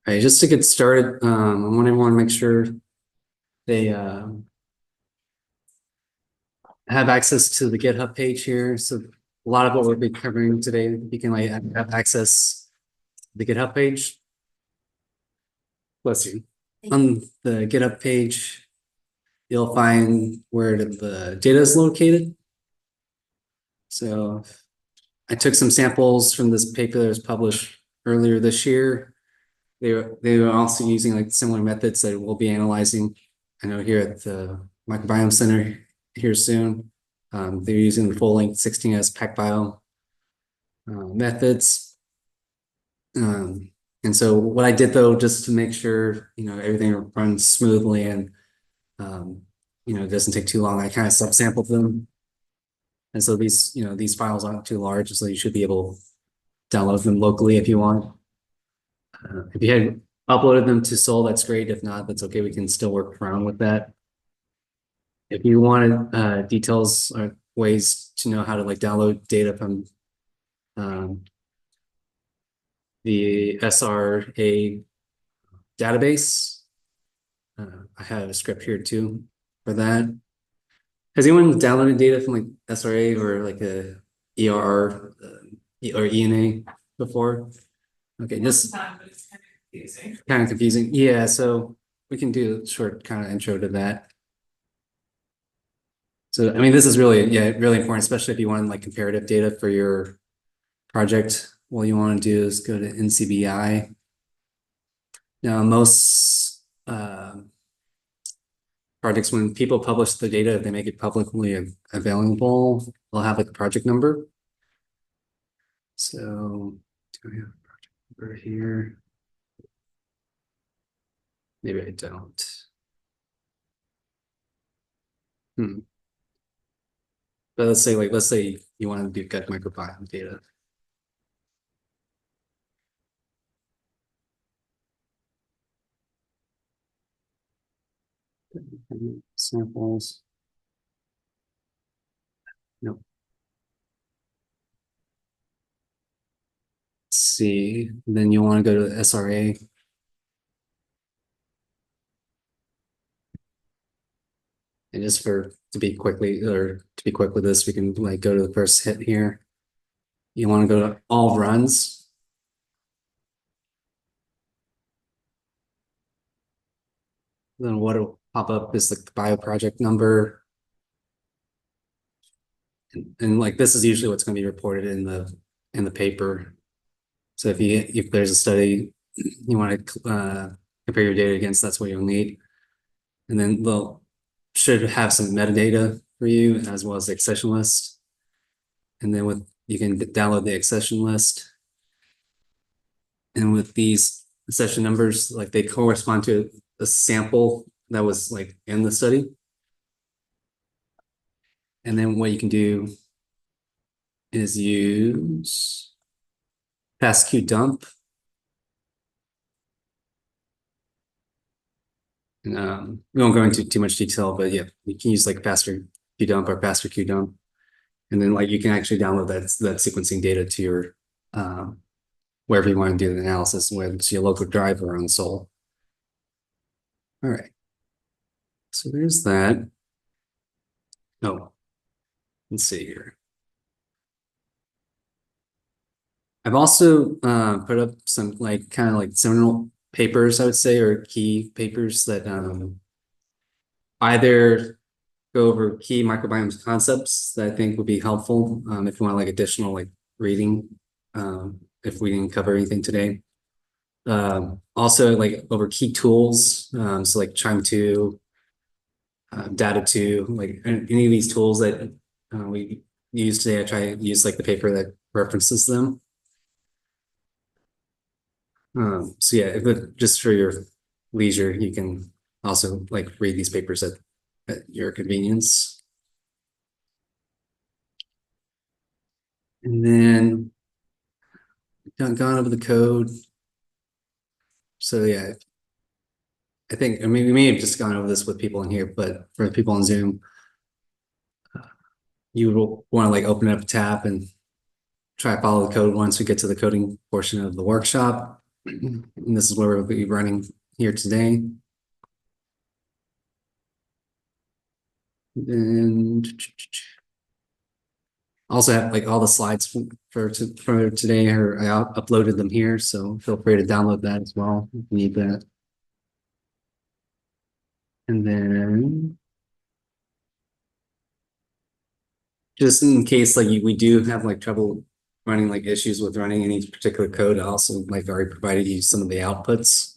All right, just to get started, I want everyone to make sure they have access to the GitHub page here. So a lot of what we'll be covering today, you can like have access to the GitHub page. Bless you. On the GitHub page, you'll find where the data is located. So I took some samples from this paper that was published earlier this year. They were also using like similar methods that we'll be analyzing. I know here at the Microbiome Center here soon. They're using the full length 16S PacBio methods. And so what I did though, just to make sure, everything runs smoothly and, it doesn't take too long, I kind of subsampled them. And so these files aren't too large, so you should be able to download them locally if you want. If you had uploaded them to Sol, that's great. If not, that's okay. We can still work around with that. If you wanted details or ways to know how to like download data from the SRA database, I have a script here too for that. Has anyone downloaded data from like SRA or like a ERR or ENA before? Okay, just kind of confusing. Yeah, so we can do a short kind of intro to that. So, I mean, this is really, really important, especially if you want like comparative data for your project. What you want to do is go to NCBI. Now, most projects, when people publish the data, they make it publicly available. They'll have like a project number. So, do we have a project number here? Maybe I don't. But let's say you want to do gut microbiome data. Samples. Nope. Let's see. Then you want to go to SRA. And just to be quick with this, we can like go to the first hit here. You want to go to all runs. Then what'll pop up is like the bio project number. And like this is usually what's going to be reported in the paper. So if there's a study you want to compare your data against, that's what you'll need. And then they'll should have some metadata for you as well as the accession list. And then you can download the accession list. And with these accession numbers, like they correspond to a sample that was like in the study. And then what you can do is use FastQ dump. And, we won't go into too much detail, but yeah, you can use like faster Q dump or faster Q dump. And then like you can actually download that sequencing data to your wherever you want to do the analysis, whether it's your local drive or on Sol. All right. So there's that. Oh, let's see here. I've also put up some like kind of like seminal papers, I would say, or key papers that either go over key microbiome concepts that I think would be helpful if you want like additional like reading if we didn't cover anything today. Also like over key tools, so like Chime2, Data2, like any of these tools that we use today. I try to use like the paper that references them. So yeah, just for your leisure, you can also like read these papers at your convenience. And then gone over the code. So yeah, I think, I mean, we may have just gone over this with people in here, but for the people on Zoom, you will want to like open up a tab and try to follow the code once we get to the coding portion of the workshop. And this is where we'll be running here today. And also have like all the slides for today, or I uploaded them here, so feel free to download that as well if you need that. And then just in case like we do have like trouble running like issues with running any particular code, I also like already provided you some of the outputs.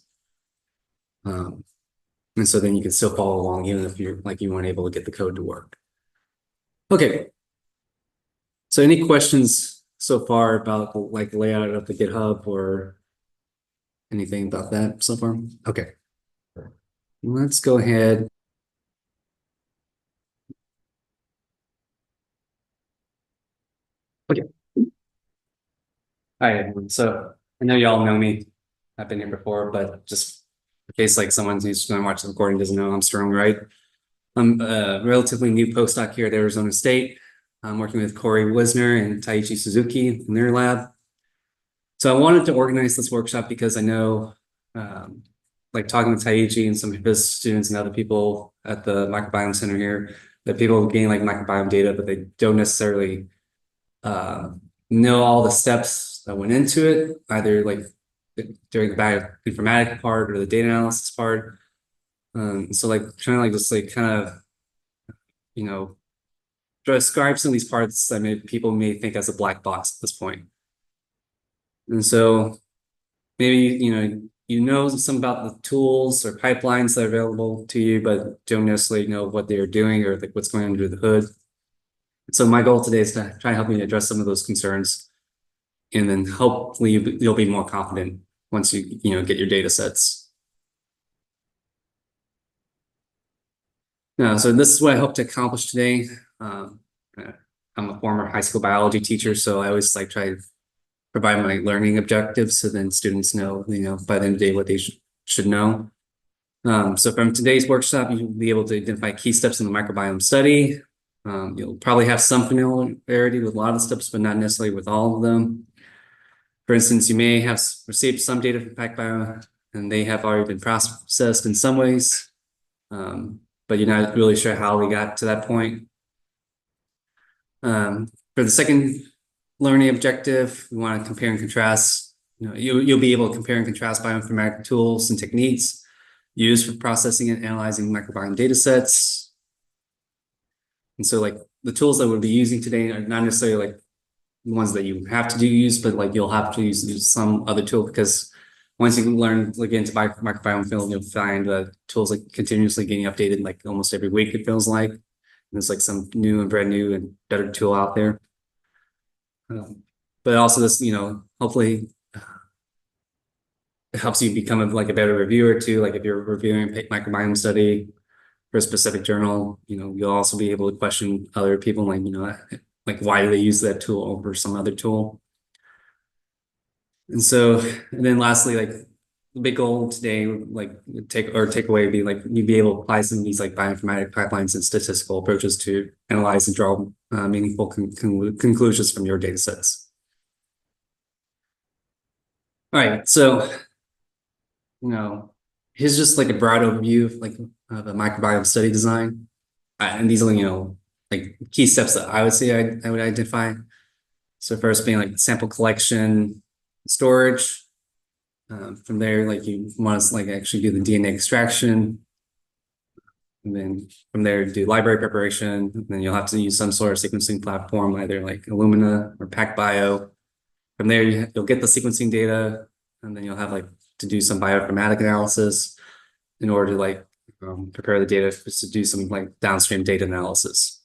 And so then you can still follow along even if you're like you weren't able to get the code to work. Okay. So any questions so far about like the layout of the GitHub or anything about that so far? Okay. Let's go ahead. Okay. Hi, everyone. So I know you all know me. I've been here before, but just in case like someone who's going to watch the recording doesn't know, I'm Sterling Wright. I'm a relatively new postdoc here at Arizona State. I'm working with Corey Wisner and Taiichi Suzuki in their lab. So I wanted to organize this workshop because I know, like talking with Taiichi and some of his students and other people at the Microbiome Center here, that people gain like microbiome data, but they don't necessarily know all the steps that went into it, either like during the bioinformatics part or the data analysis part. So like trying to like just like kind of, you know, describe some of these parts that people may think as a black box at this point. And so maybe, you know some about the tools or pipelines that are available to you, but don't necessarily know what they're doing or like what's going on under the hood. So my goal today is to try and help you address some of those concerns, and then hopefully you'll be more confident once you get your data sets. So this is what I hope to accomplish today. I'm a former high school biology teacher, so I always like try to provide my learning objectives so then students know, by the end of the day what they should know. So from today's workshop, you'll be able to identify key steps in the microbiome study. You'll probably have some familiarity with a lot of the steps, but not necessarily with all of them. For instance, you may have received some data from PacBio, and they have already been processed in some ways, but you're not really sure how we got to that point. For the second learning objective, we want to compare and contrast. You'll be able to compare and contrast bioinformatics tools and techniques used for processing and analyzing microbiome data sets. And so like the tools that we'll be using today are not necessarily like the ones that you have to use, but like you'll have to use some other tool, because once you learn like into microbiome field, you'll find that tools like continuously getting updated like almost every week, it feels like. And there's like some new and brand new and better tool out there. But also this, hopefully it helps you become a better reviewer too. Like if you're reviewing a microbiome study for a specific journal, you'll also be able to question other people, like, like why do they use that tool over some other tool? And then lastly, like the big goal today, like takeaway would be like you'd be able to apply some of these like bioinformatic pipelines and statistical approaches to analyze and draw meaningful conclusions from your data sets. All right, so here's just like a broad overview of a microbiome study design, and these are like key steps that I would say I would identify. So first being like sample collection, storage. From there, like you want to like actually do the DNA extraction, and then from there do library preparation. And then you'll have to use some sort of sequencing platform, either like Illumina or PacBio. From there, you'll get the sequencing data, and then you'll have like to do some bioinformatic analysis in order to like prepare the data to do some like downstream data analysis.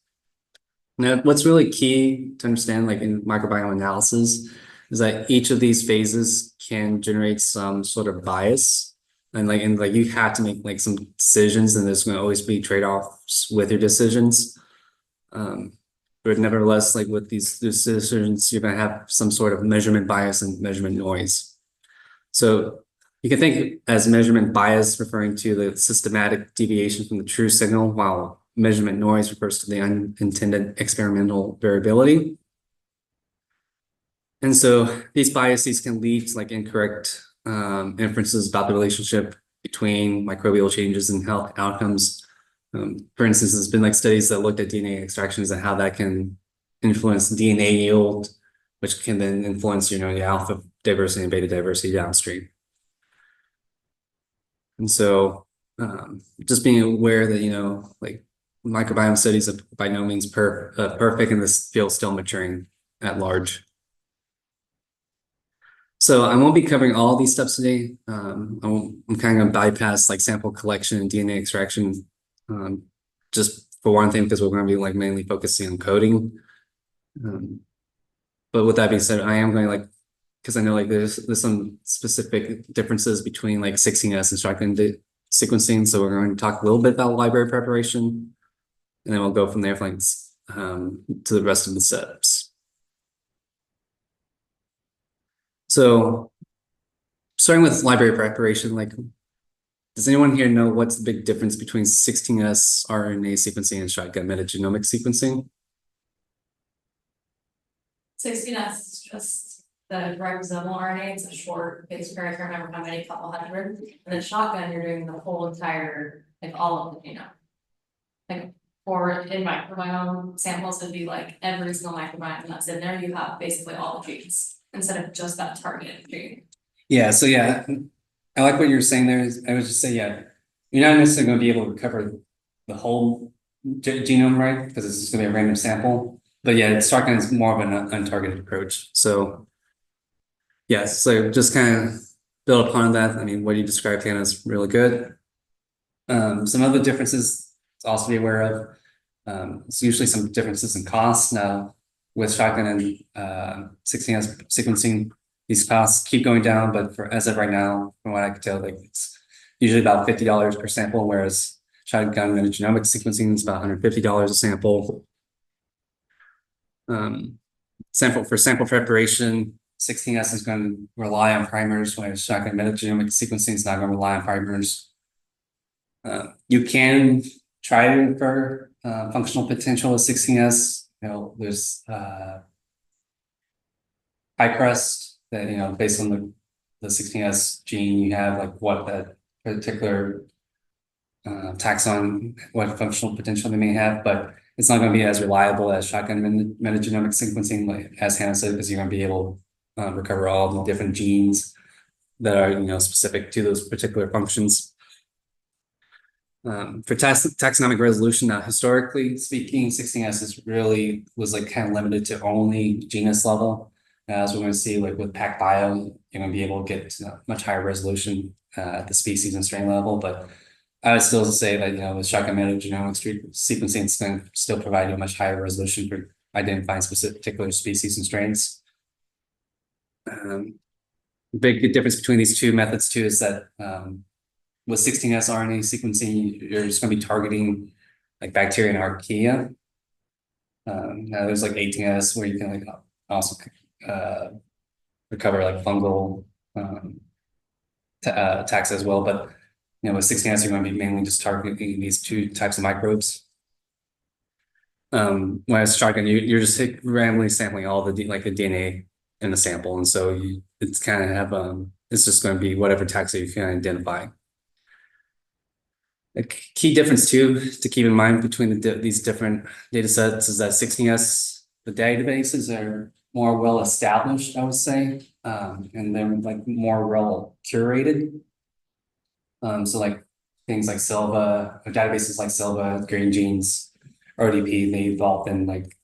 Now, what's really key to understand like in microbiome analysis is that each of these phases can generate some sort of bias, and you have to make like some decisions, and there's going to always be trade-offs with your decisions. But nevertheless, like with these decisions, you're going to have some sort of measurement bias and measurement noise. So you can think as measurement bias referring to the systematic deviation from the true signal, while measurement noise refers to the unintended experimental variability. And so these biases can lead to like incorrect inferences about the relationship between microbial changes and health outcomes. For instance, there's been like studies that looked at DNA extractions and how that can influence DNA yield, which can then influence, the alpha diversity and beta diversity downstream. And so just being aware that, like microbiome studies are by no means perfect, and this field's still maturing at large. So I won't be covering all these steps today. I'm kind of going to bypass like sample collection and DNA extraction, just for one thing, because we're going to be like mainly focusing on coding. But with that being said, I am going to because I know like there's some specific differences between like 16S and shotgun sequencing. So we're going to talk a little bit about library preparation, and then we'll go from there to the rest of the steps. So starting with library preparation, does anyone here know what's the big difference between 16S rRNA sequencing and shotgun metagenomic sequencing? 16S is just the ribosomal RNA. It's a short base pair. I can't remember how many, couple hundred. And then shotgun, you're doing the whole entire, like all of the genome. Like in microbiome samples, it'd be like every single microbiome that's in there. You have basically all the genes instead of just that targeted gene. Yeah. So yeah, I like what you're saying there. I would just say, yeah, you're not necessarily going to be able to recover the whole genome, right? Because it's just going to be a random sample. But yeah, shotgun is more of an untargeted approach. So yeah, so just kind of build upon that. I mean, what you described, Hannah, is really good. Some other differences to also be aware of. It's usually some differences in costs. Now, with shotgun and 16S sequencing, these costs keep going down, but as of right now, from what I can tell, it's usually about $50 per sample, whereas shotgun metagenomic sequencing is about $150 a sample. For sample preparation, 16S is going to rely on primers, whereas shotgun metagenomic sequencing is not going to rely on primers. You can try to infer functional potential of 16S. There's HiCrust that, based on the 16S gene, you have like what that particular taxon, what functional potential they may have, but it's not going to be as reliable as shotgun metagenomic sequencing, like as Hannah said, because you're going to be able to recover all the different genes that are specific to those particular functions. For taxonomic resolution, now historically speaking, 16S was like kind of limited to only genus level. As we're going to see, like with PacBio, you're going to be able to get much higher resolution at the species and strain level. But I would still say that with shotgun metagenomic sequencing, it's going to still provide you a much higher resolution for identifying particular species and strains. Big difference between these two methods too is that with 16S RNA sequencing, you're just going to be targeting like bacteria and archaea. Now there's like 18S where you can also recover like fungal attacks as well, but with 16S you're going to be mainly just targeting these two types of microbes. Whereas shotgun, you're just randomly sampling all the DNA in the sample, and so it's kind of it's just going to be whatever taxa you can identify. A key difference too to keep in mind between these different data sets is that 16S, the databases are more well established, I would say, and they're like more well curated. So like things like Silva, or databases like Silva, Green Genes, ODP, they've all been like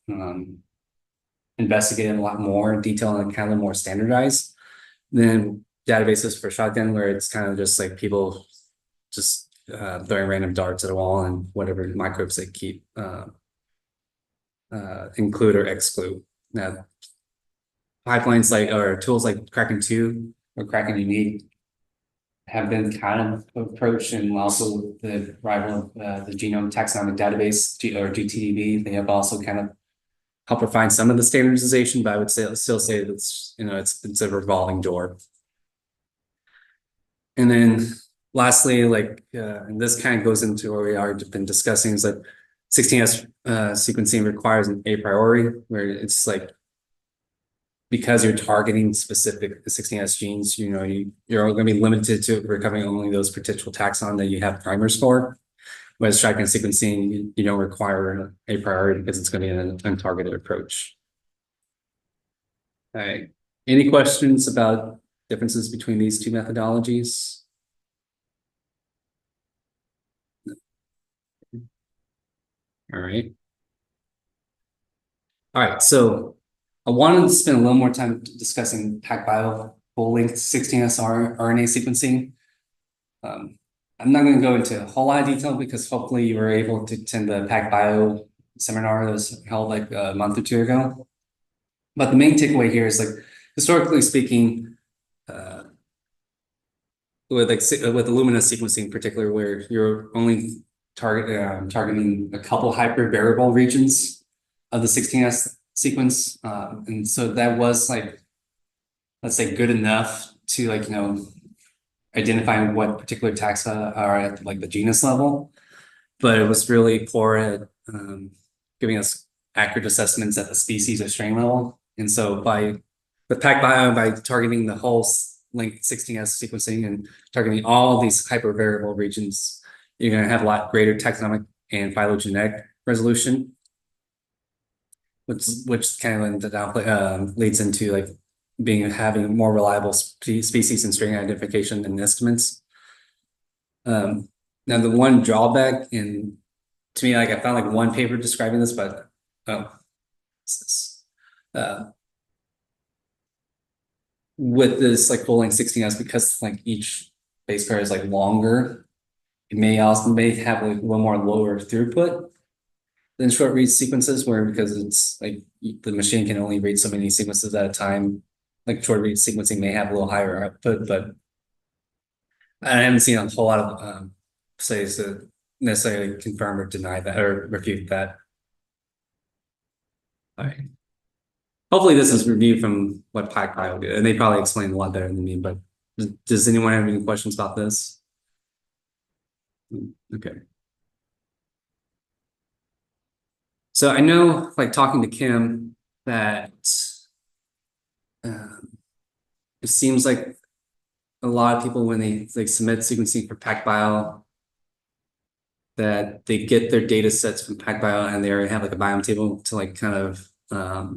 investigated a lot more detail and kind of more standardized than databases for shotgun, where it's kind of just like people just throwing random darts at a wall and whatever microbes they keep include or exclude. Now, pipelines or tools like Kraken-2 or Kraken Unique have been kind of approached, and also the rival of the Genome Taxonomic Database or GTDB. They have also kind of helped refine some of the standardization, but I would still say that it's a revolving door. And then lastly, and this kind of goes into what we already been discussing, is that 16S sequencing requires an a priori, where it's like because you're targeting specific 16S genes, you know, you're going to be limited to recovering only those potential taxon that you have primers for. Whereas shotgun sequencing, you don't require a priority because it's going to be an untargeted approach. All right. Any questions about differences between these two methodologies? All right. All right, so I wanted to spend a little more time discussing PacBio full-length 16S rRNA sequencing. I'm not going to go into a whole lot of detail because hopefully you were able to attend the PacBio seminar that was held like a month or two ago. But the main takeaway here is like, historically speaking, with Illumina sequencing in particular, where you're only targeting a couple hypervariable regions of the 16S sequence. And so that was like, let's say, good enough to like, you know, identify what particular taxa are at like the genus level, but it was really poor at giving us accurate assessments at the species or strain level. And so with PacBio, by targeting the whole length 16S sequencing and targeting all these hypervariable regions, you're going to have a lot greater taxonomic and phylogenetic resolution, which kind of leads into like having more reliable species and strain identification and estimates. Now the one drawback, and to me, like I found like one paper describing this, but with this like full length 16S, because like each base pair is like longer, it may have like a little more lower throughput than short read sequences, where because it's like the machine can only read so many sequences at a time. Like short read sequencing may have a little higher output, but I haven't seen a whole lot of studies to necessarily confirm or deny that or refute that. All right. Hopefully this is reviewed from what PacBio did, and they probably explain a lot better than me, but does anyone have any questions about this? Okay. So I know, like talking to Kim, that it seems like a lot of people, when they like submit sequencing for PacBio, that they get their data sets from PacBio and they already have like a biome table to like kind of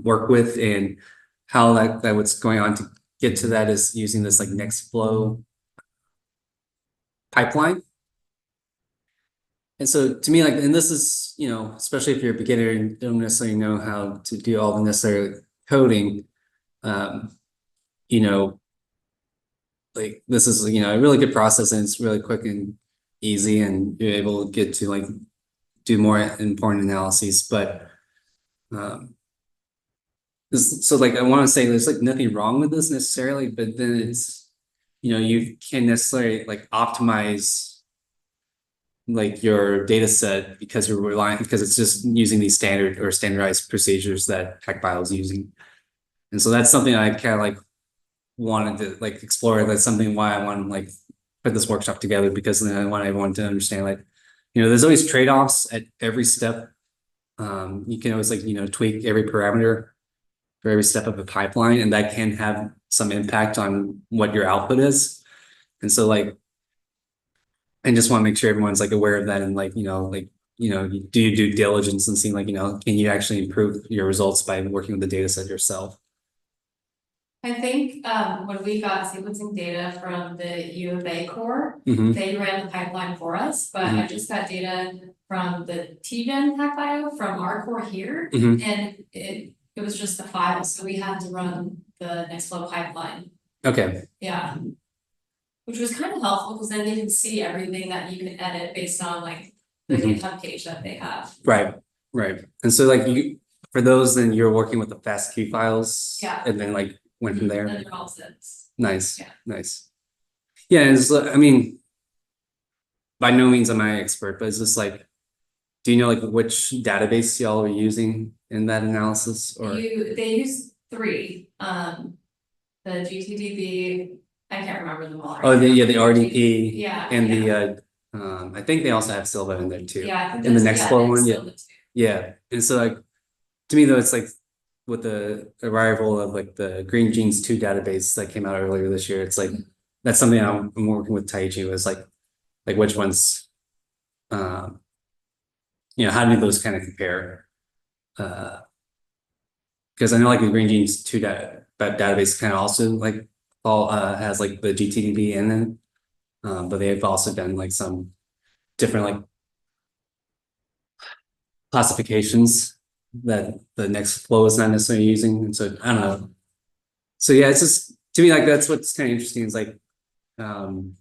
work with, and how that what's going on to get to that is using this like next flow pipeline. And so to me, like, and this is, you know, especially if you're a beginner and don't necessarily know how to do all the necessary coding, you know, like this is, you know, a really good process, and it's really quick and easy, and you're able to get to like do more important analyses. But so like I want to say there's like nothing wrong with this necessarily, but then it's, you know, you can necessarily like optimize like your data set because it's just using these standard or standardized procedures that PacBio is using. And so that's something I kind of like wanted to like explore. That's something why I want to like put this workshop together, because then I want everyone to understand, like, you know, there's always trade-offs at every step. You can always like, you know, tweak every parameter for every step of the pipeline, and that can have some impact on what your output is. And so like, I just want to make sure everyone's like aware of that, and like, you know, you do due diligence and see like, you know, can you actually improve your results by working with the data set yourself? I think when we got sequencing data from the U of A core, Mhm. they ran the pipeline for us, but I just got data from the TGen PacBio from our core here, and it was just a file, so we had to run the next flow pipeline. Okay. Yeah. Which was kind of helpful, because then you can see everything that you can edit based on like the GitHub page that they have. Right. And so like for those, then you're working with the FASTQ files. Yeah. And then like went from there. And they're all sets. Nice. Yeah. Nice. Yeah, and it's, I mean, by no means am I an expert, but it's just like, do you know like which database y'all are using in that analysis? Or They use 3. The GTDB, I can't remember them all. Oh, the RDP. Yeah. And the I think they also have Silva in there too. Yeah. In the next flow one, yeah. Yeah. And so like, to me though, it's like with the arrival of like the Green Genes 2 database that came out earlier this year, it's like that's something I'm working with Taichi was like which ones, how do those kind of compare? Because I know like the Green Genes 2 that database kind of also like all has like the GTDB in it, but they've also done like some different like classifications that the next flow is not necessarily using, and so I don't know. So yeah, it's just to me like that's what's kind of interesting is like um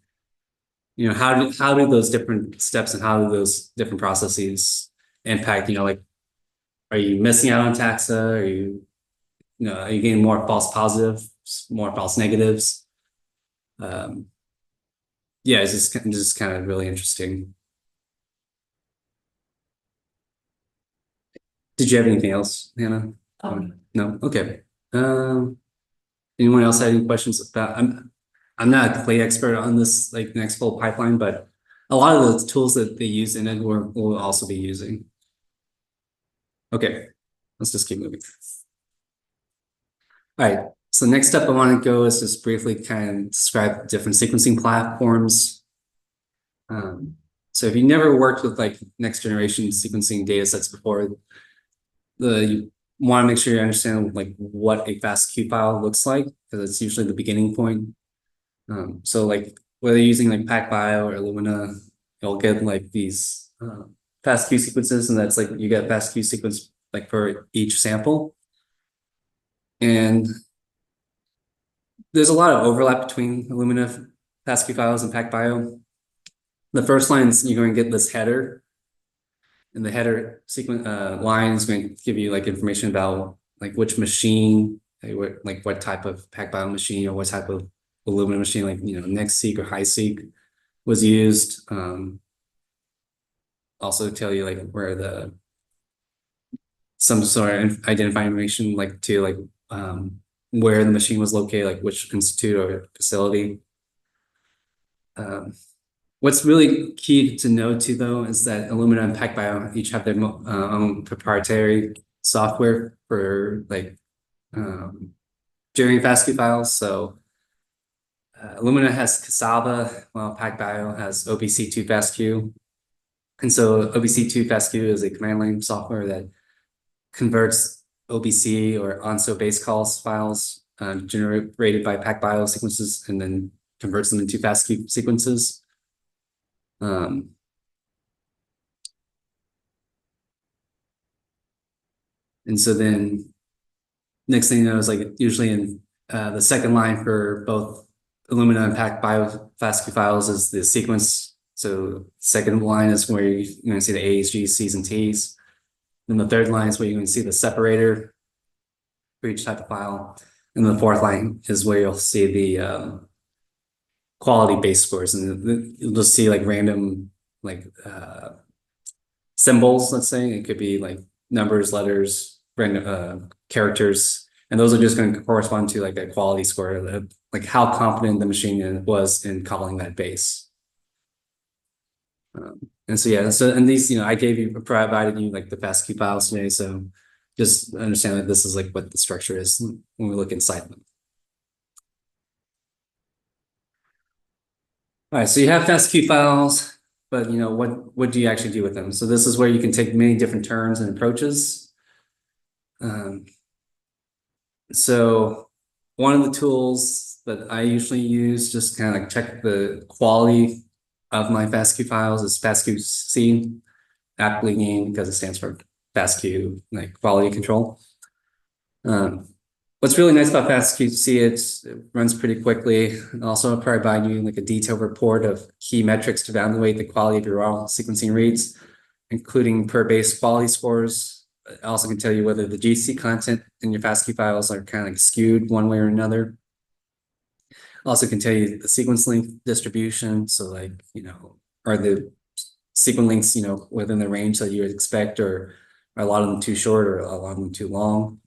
how do those different steps and how do those different processes impact, like are you missing out on taxa? Are are you getting more false positives, more false negatives? Um yeah, it's just kind of really interesting. Did you have anything else, Hannah? No? Okay. Um Anyone else have any questions about, I'm not a clay expert on this like next full pipeline, but a lot of the tools that they use in it will also be using. Okay, let's just keep moving. All right, so next step I want to go is just briefly kind of describe different sequencing platforms. So if you never worked with like next generation sequencing data sets before, you want to make sure you understand like what a FASTQ file looks like, because it's usually the beginning point. So like whether you're using like PacBio or Illumina, you'll get like these FASTQ sequences, and that's like you get FASTQ sequence like for each sample. And there's a lot of overlap between Illumina FASTQ files and PacBio. The first line is you're going to get this header, and the header sequence line is going to give you like information about like which machine, like what type of PacBio machine or what type of Illumina machine, like NextSeq or HiSeq was used. Also tell you like where some sort of identifying information like to like where the machine was located, like which institute or facility. What's really key to know too, though, is that Illumina and PacBio each have their own proprietary software for like generating FASTQ files. So Illumina has Cassava, while PacBio has OBC2 FASTQ. And so OBC2 FASTQ is a command line software that converts OBC or ONSO base calls files generated by PacBio sequences and then converts them into FASTQ sequences. And so then next thing you know is like usually in the second line for both Illumina and PacBio FASTQ files is the sequence. So second line is where you're going to see the A's, G's, C's, and T's. Then the third line is where you're going to see the separator for each type of file. And the fourth line is where you'll see the quality base scores, and you'll just see like random like symbols, let's say. It could be like numbers, letters, random characters, and those are just going to correspond to like a quality score, like how confident the machine was in calling that base. And so yeah, so and these, I provided you like the FASTQ files today, so just understand that this is like what the structure is when we look inside them. All right, so you have FASTQ files, but what do you actually do with them? So this is where you can take many different turns and approaches. So one of the tools that I usually use just kind of like check the quality of my FASTQ files is FASTQ-C, aptly named because it stands for FASTQ, like quality control. What's really nice about FASTQ-C, it runs pretty quickly. It also provide you like a detailed report of key metrics to evaluate the quality of your raw sequencing reads, including per base quality scores. It also can tell you whether the GC content in your FASTQ files are kind of like skewed one way or another. Also can tell you the sequence length distribution. So like, are the sequence lengths, within the range that you would expect, or are a lot of them too short or a lot of them too long?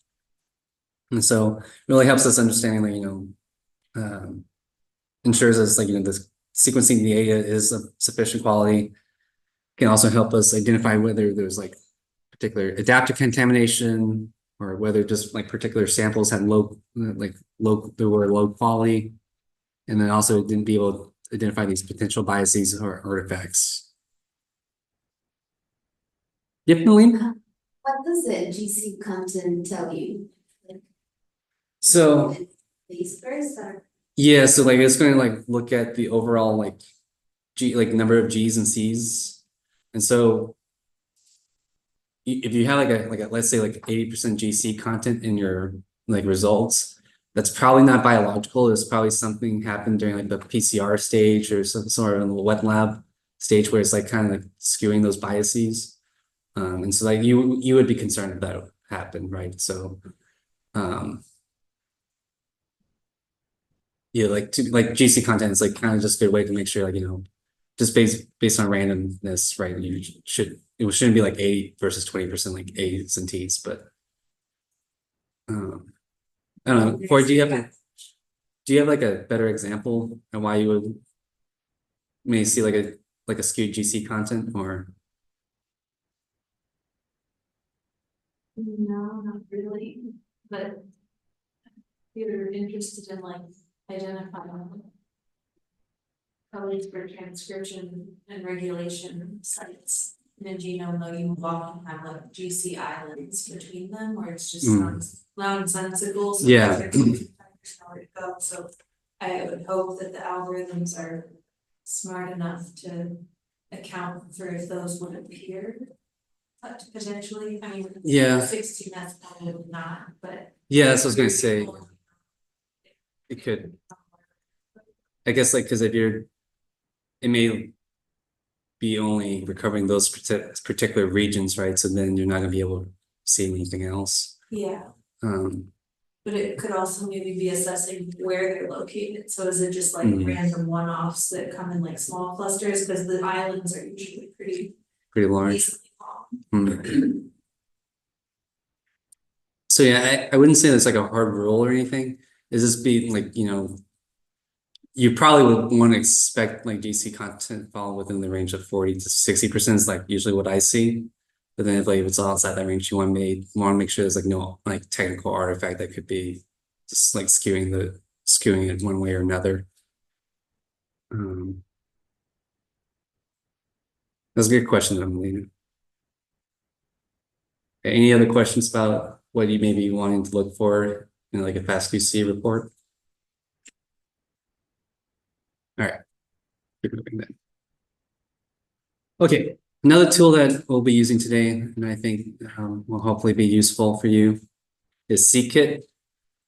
And so it really helps us understanding that, ensures us like, the sequencing data is of sufficient quality. Can also help us identify whether there's like particular adaptive contamination or whether just like particular samples had they were low quality, and then also didn't be able to identify these potential biases or artifacts. Yep, Nalene? What does the GC content tell you? So These first or? yeah, so like it's going to like look at the overall like number of G's and C's, and so if you have like a let's say like 80% GC content in your like results, that's probably not biological. It's probably something happened during like the PCR stage or some sort of wet lab stage where it's like kind of like skewing those biases. And so like you would be concerned if that happened, right? So yeah, like GC content is like kind of just a good way to make sure like, just based on randomness, right? It shouldn't be like 80 versus 20% like A's and T's, but I don't know. Corey, do you have like a better example of why you would may see like a skewed GC content or? No, not really, but you're interested in like identifying codes for transcription and regulation sites in a genome, though you often have like GC islands between them, or it's just nonsensical. So Yeah. where to go. So I would hope that the algorithms are smart enough to account for if those would appear. But potentially, I mean, Yeah. 16, that's probably not, but. Yeah, that's what I was gonna say. It could, I guess, like, because it may be only recovering those particular regions, right? So then you're not gonna be able to see anything else. Yeah. Um, But it could also maybe be assessing where they're located. So is it just like Mhm. random one-offs that come in like small clusters? Because the islands are usually pretty pretty large. easily long. Mhm. So yeah, I wouldn't say that's like a hard rule or anything. Is this be like, you probably would want to expect like GC content fall within the range of 40 to 60% is like usually what I see. But then if like if it's outside that range, you want to make sure there's like no like technical artifact that could be just like skewing it one way or another. That's a good question, Emily. Any other questions about what you may be wanting to look for in like a FastQC report? All right. Keep moving then. Okay, another tool that we'll be using today, and I think will hopefully be useful for you, is CKit.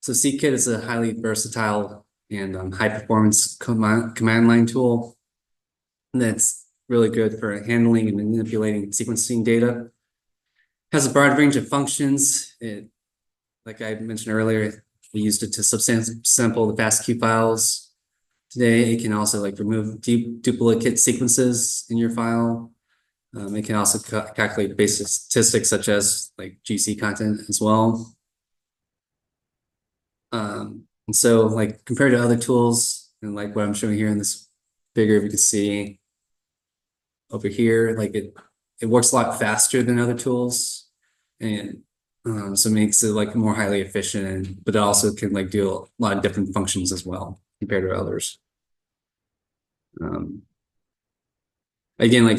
So CKit is a highly versatile and high performance command line tool that's really good for handling and manipulating sequencing data. Has a broad range of functions. Like I mentioned earlier, we used it to subsample the FASTQ files. Today, it can also like remove duplicate sequences in your file. It can also calculate basic statistics such as like GC content as well. And so like compared to other tools and like what I'm showing here in this figure, if you can see over here, like it works a lot faster than other tools. And so it makes it like more highly efficient, but it also can like do a lot of different functions as well compared to others. Again, like,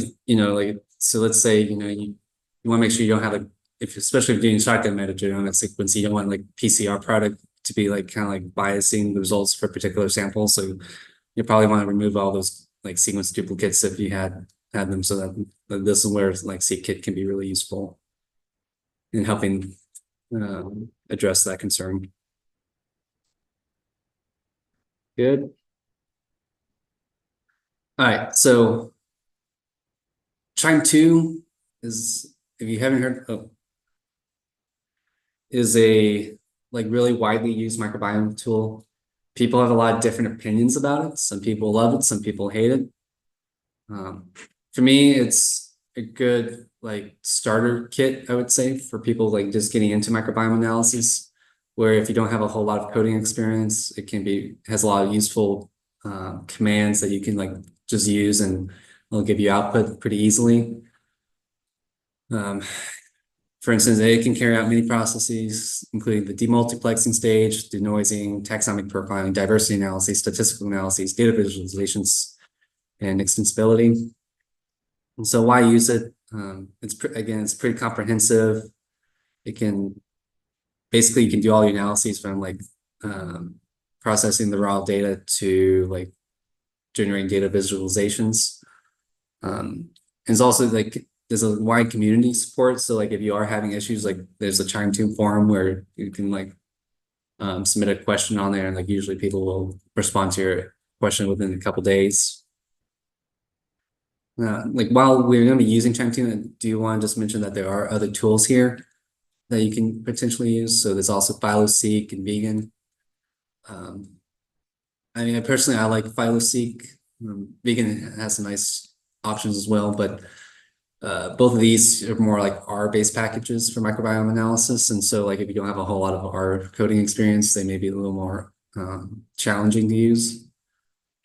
so let's say, you want to make sure you don't have like, especially if you're doing shotgun metagenomic sequence, you don't want like PCR product to be like kind of like biasing the results for particular samples. So you probably want to remove all those like sequence duplicates if you had them, so that this is where like CKit can be really useful in helping address that concern. Good. All right, so Chime 2 is, if you haven't heard of, is a like really widely used microbiome tool. People have a lot of different opinions about it. Some people love it, some people hate it. For me, it's a good like starter kit, I would say, for people like just getting into microbiome analysis, where if you don't have a whole lot of coding experience, it has a lot of useful commands that you can like just use and it'll give you output pretty easily. For instance, it can carry out many processes, including the demultiplexing stage, denoising, taxonomic profiling, diversity analysis, statistical analysis, data visualizations, and extensibility. And so why use it? Again, it's pretty comprehensive. It can basically, you can do all your analyses from like processing the raw data to like generating data visualizations. It's also like there's a wide community support. So like if you are having issues, like there's a Chime2 forum where you can like submit a question on there, and like usually people will respond to your question within a couple days. Like while we're going to be using Chime2, I do want to just mention that there are other tools here that you can potentially use. So there's also PhyloSeq and Vegan. I mean, personally, I like PhyloSeq. Vegan has some nice options as well, but both of these are more like R-based packages for microbiome analysis. And so like if you don't have a whole lot of R coding experience, they may be a little more challenging to use.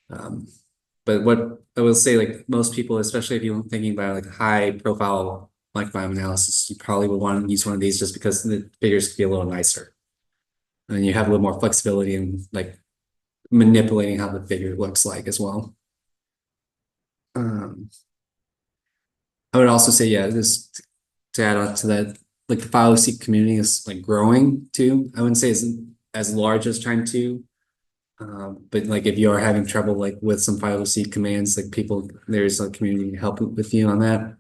But what I will say, like most people, especially if you're thinking about like high profile microbiome analysis, you probably would want to use one of these just because the figures could be a little nicer. And you have a little more flexibility in like manipulating how the figure looks like as well. I would also say, yeah, just to add on to that, like the PhyloSeq community is like growing too. I wouldn't say it's as large as Chime2. But like if you are having trouble like with some PhyloSeq commands, like there's a community help with you on that.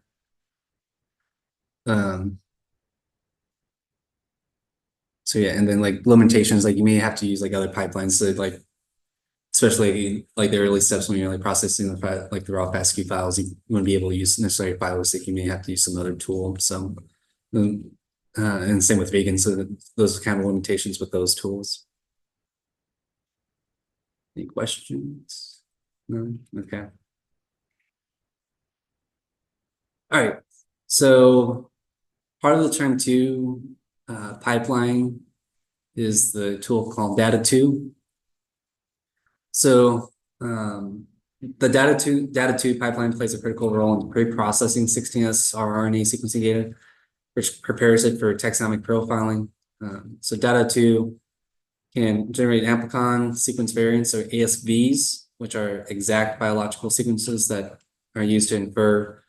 So yeah, and then like limitations, like you may have to use like other pipelines. So like, especially like the early steps when you're like processing the raw FASTQ files, you wouldn't be able to use necessarily PhyloSeq. You may have to use some other tool. So, and same with vegan. So those are kind of limitations with those tools. Any questions? No? Okay. All right. So part of the Chime2 pipeline is the tool called Data2. So the Data2 pipeline plays a critical role in pre-processing 16S rRNA sequencing data, which prepares it for taxonomic profiling. So Data2 can generate amplicon sequence variants, or ASVs, which are exact biological sequences that are used to infer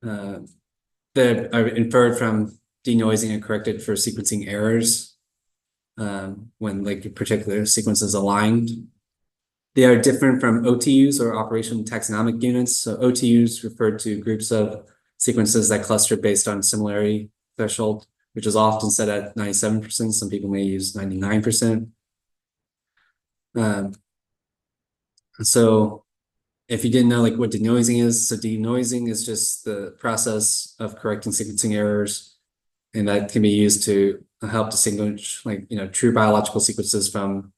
that are inferred from denoising and corrected for sequencing errors when like a particular sequence is aligned. They are different from OTUs, or operational taxonomic units. So OTUs refer to groups of sequences that cluster based on similarity threshold, which is often set at 97%. Some people may use 99%. So if you didn't know like what denoising is, so denoising is just the process of correcting sequencing errors, and that can be used to help distinguish like true biological sequences from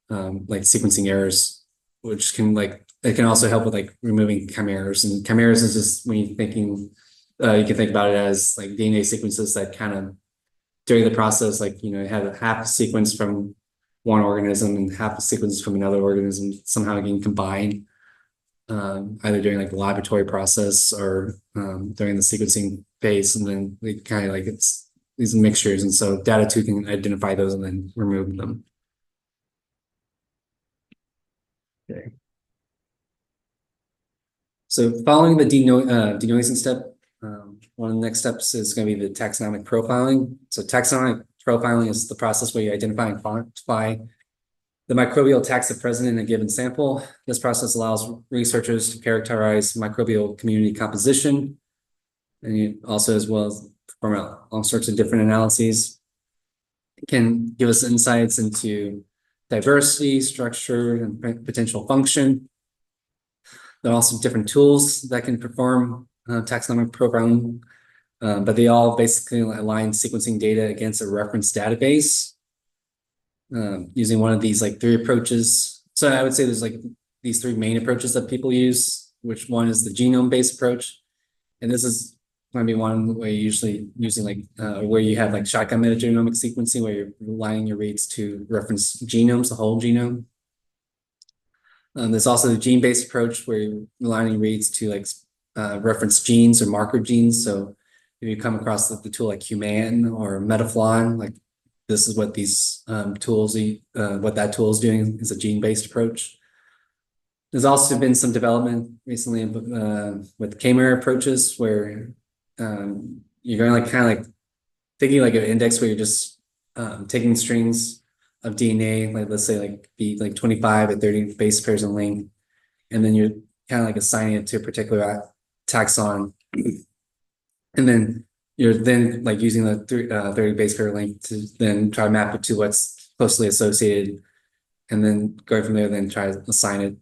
like sequencing errors, which can it can also help with like removing chimeras. And chimeras is just when you're thinking, you can think about it as like DNA sequences that kind of during the process, like you have half a sequence from one organism and half a sequence from another organism somehow getting combined, either during like the laboratory process or during the sequencing phase, and then we kind of like it's these mixtures, and so Data2 can identify those and then remove them. Okay. So following the denoising step, one of the next steps is going to be the taxonomic profiling. So taxonomic profiling is the process where you identify and quantify the microbial taxa present in a given sample. This process allows researchers to characterize microbial community composition, and also as well as perform all sorts of different analyses. It can give us insights into diversity, structure, and potential function. There are also different tools that can perform taxonomic profiling, but they all basically align sequencing data against a reference database using one of these like three approaches. So I would say there's like these three main approaches that people use, which one is the genome-based approach. And this is going to be one where you're usually using like where you have like shotgun metagenomic sequencing, where you're aligning your reads to reference genomes, the whole genome. There's also the gene-based approach where you're aligning reads to like reference genes or marker genes. So if you come across the tool like Human or Metaflon, like this is what these tools, what that tool is doing is a gene-based approach. There's also been some development recently with k-mer approaches where you're going like kind of like thinking like an index where you're just taking strings of DNA, like let's say like be like 25 or 30 base pairs in length, and then you're kind of like assigning it to a particular taxon, and then you're then like using the 30 base pair length to then try to map it to what's closely associated, and then going from there, then try to assign it.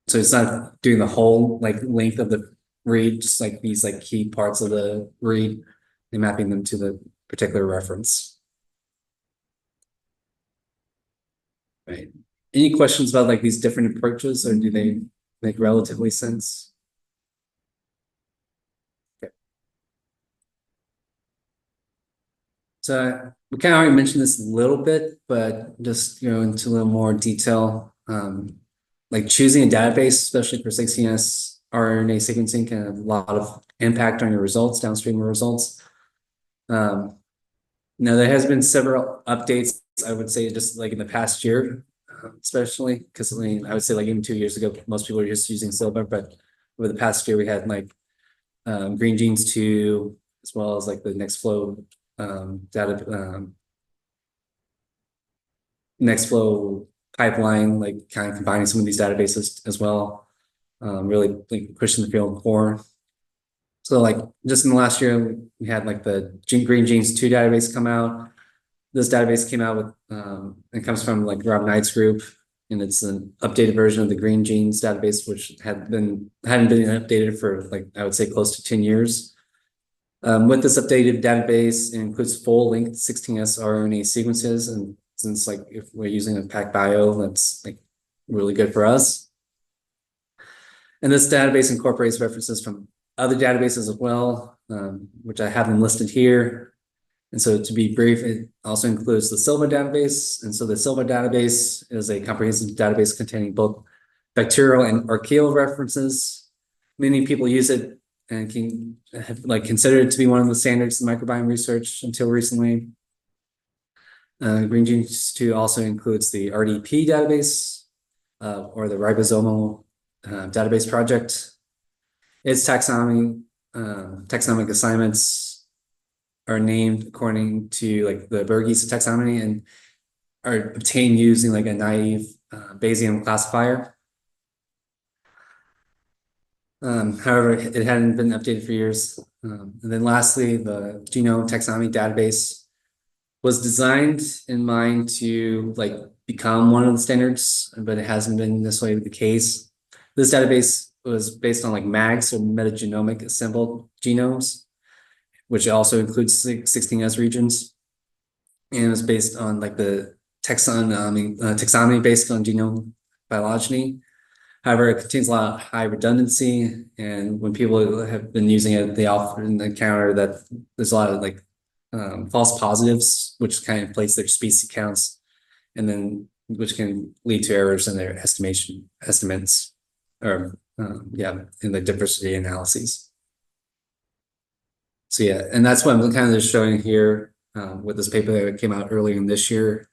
So it's not doing the whole like length of the read, just like these like key parts of the read and mapping them to the particular reference. Right. Any questions about like these different approaches, or do they make relatively sense? Okay. So we kind of already mentioned this a little bit, but just go into a little more detail. Like choosing a database, especially for 16S rRNA sequencing, can have a lot of impact on your results, downstream results. Now there has been several updates, I would say, just like in the past year, especially because I mean, I would say like even 2 years ago, most people were just using Silva, but over the past year, we had like Green Genes 2, as well as like the Nextflow data, Nextflow pipeline, like kind of combining some of these databases as well, really like pushing the field forward. So like just in the last year, we had like the Green Genes 2 database come out. This database came out with, it comes from like Rob Knight's group, and it's an updated version of the Green Genes database, which hadn't been updated for like, I would say close to 10 years. With this updated database, it includes full length 16S rRNA sequences, and since like if we're using a PacBio, that's like really good for us. And this database incorporates references from other databases as well, which I have them listed here. And so to be brief, it also includes the Silva database. And so the Silva database is a comprehensive database containing both bacterial and archaeal references. Many people use it and can have like considered it to be one of the standards in microbiome research until recently. Green Genes 2 also includes the RDP database, or the ribosomal database project. Its taxonomic assignments are named according to like the Burgess taxonomy and are obtained using like a naive Bayesian classifier. However, it hadn't been updated for years. And then lastly, the genome taxonomy database was designed in mind to like become one of the standards, but it hasn't been necessarily the case. This database was based on like MAGs, or metagenomic assembled genomes, which also includes 16S regions. And it was based on like the taxonomy based on genome phylogeny. However, it contains a lot of high redundancy, and when people have been using it, they often encounter that there's a lot of like false positives, which kind of place their species counts, and then which can lead to errors in their estimates, or in the diversity analyses. So yeah, and that's what I'm kind of just showing here with this paper that came out earlier in this year.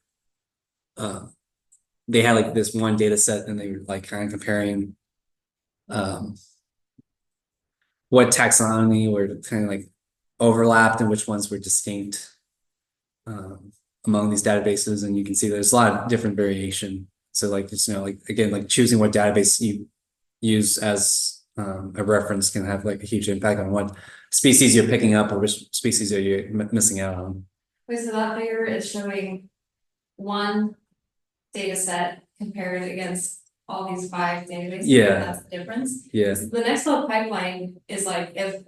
They had like this one data set, and they were like kind of comparing what taxonomy were kind of like overlapped and which ones were distinct among these databases. And you can see there's a lot of different variation. So like, just, like again, like choosing what database you use as a reference can have like a huge impact on what species you're picking up or which species are you missing out on. Wait, so that figure is showing one data set compared against all these 5 databases? Yeah. That's the difference? Yeah. The Nextflow pipeline is like, if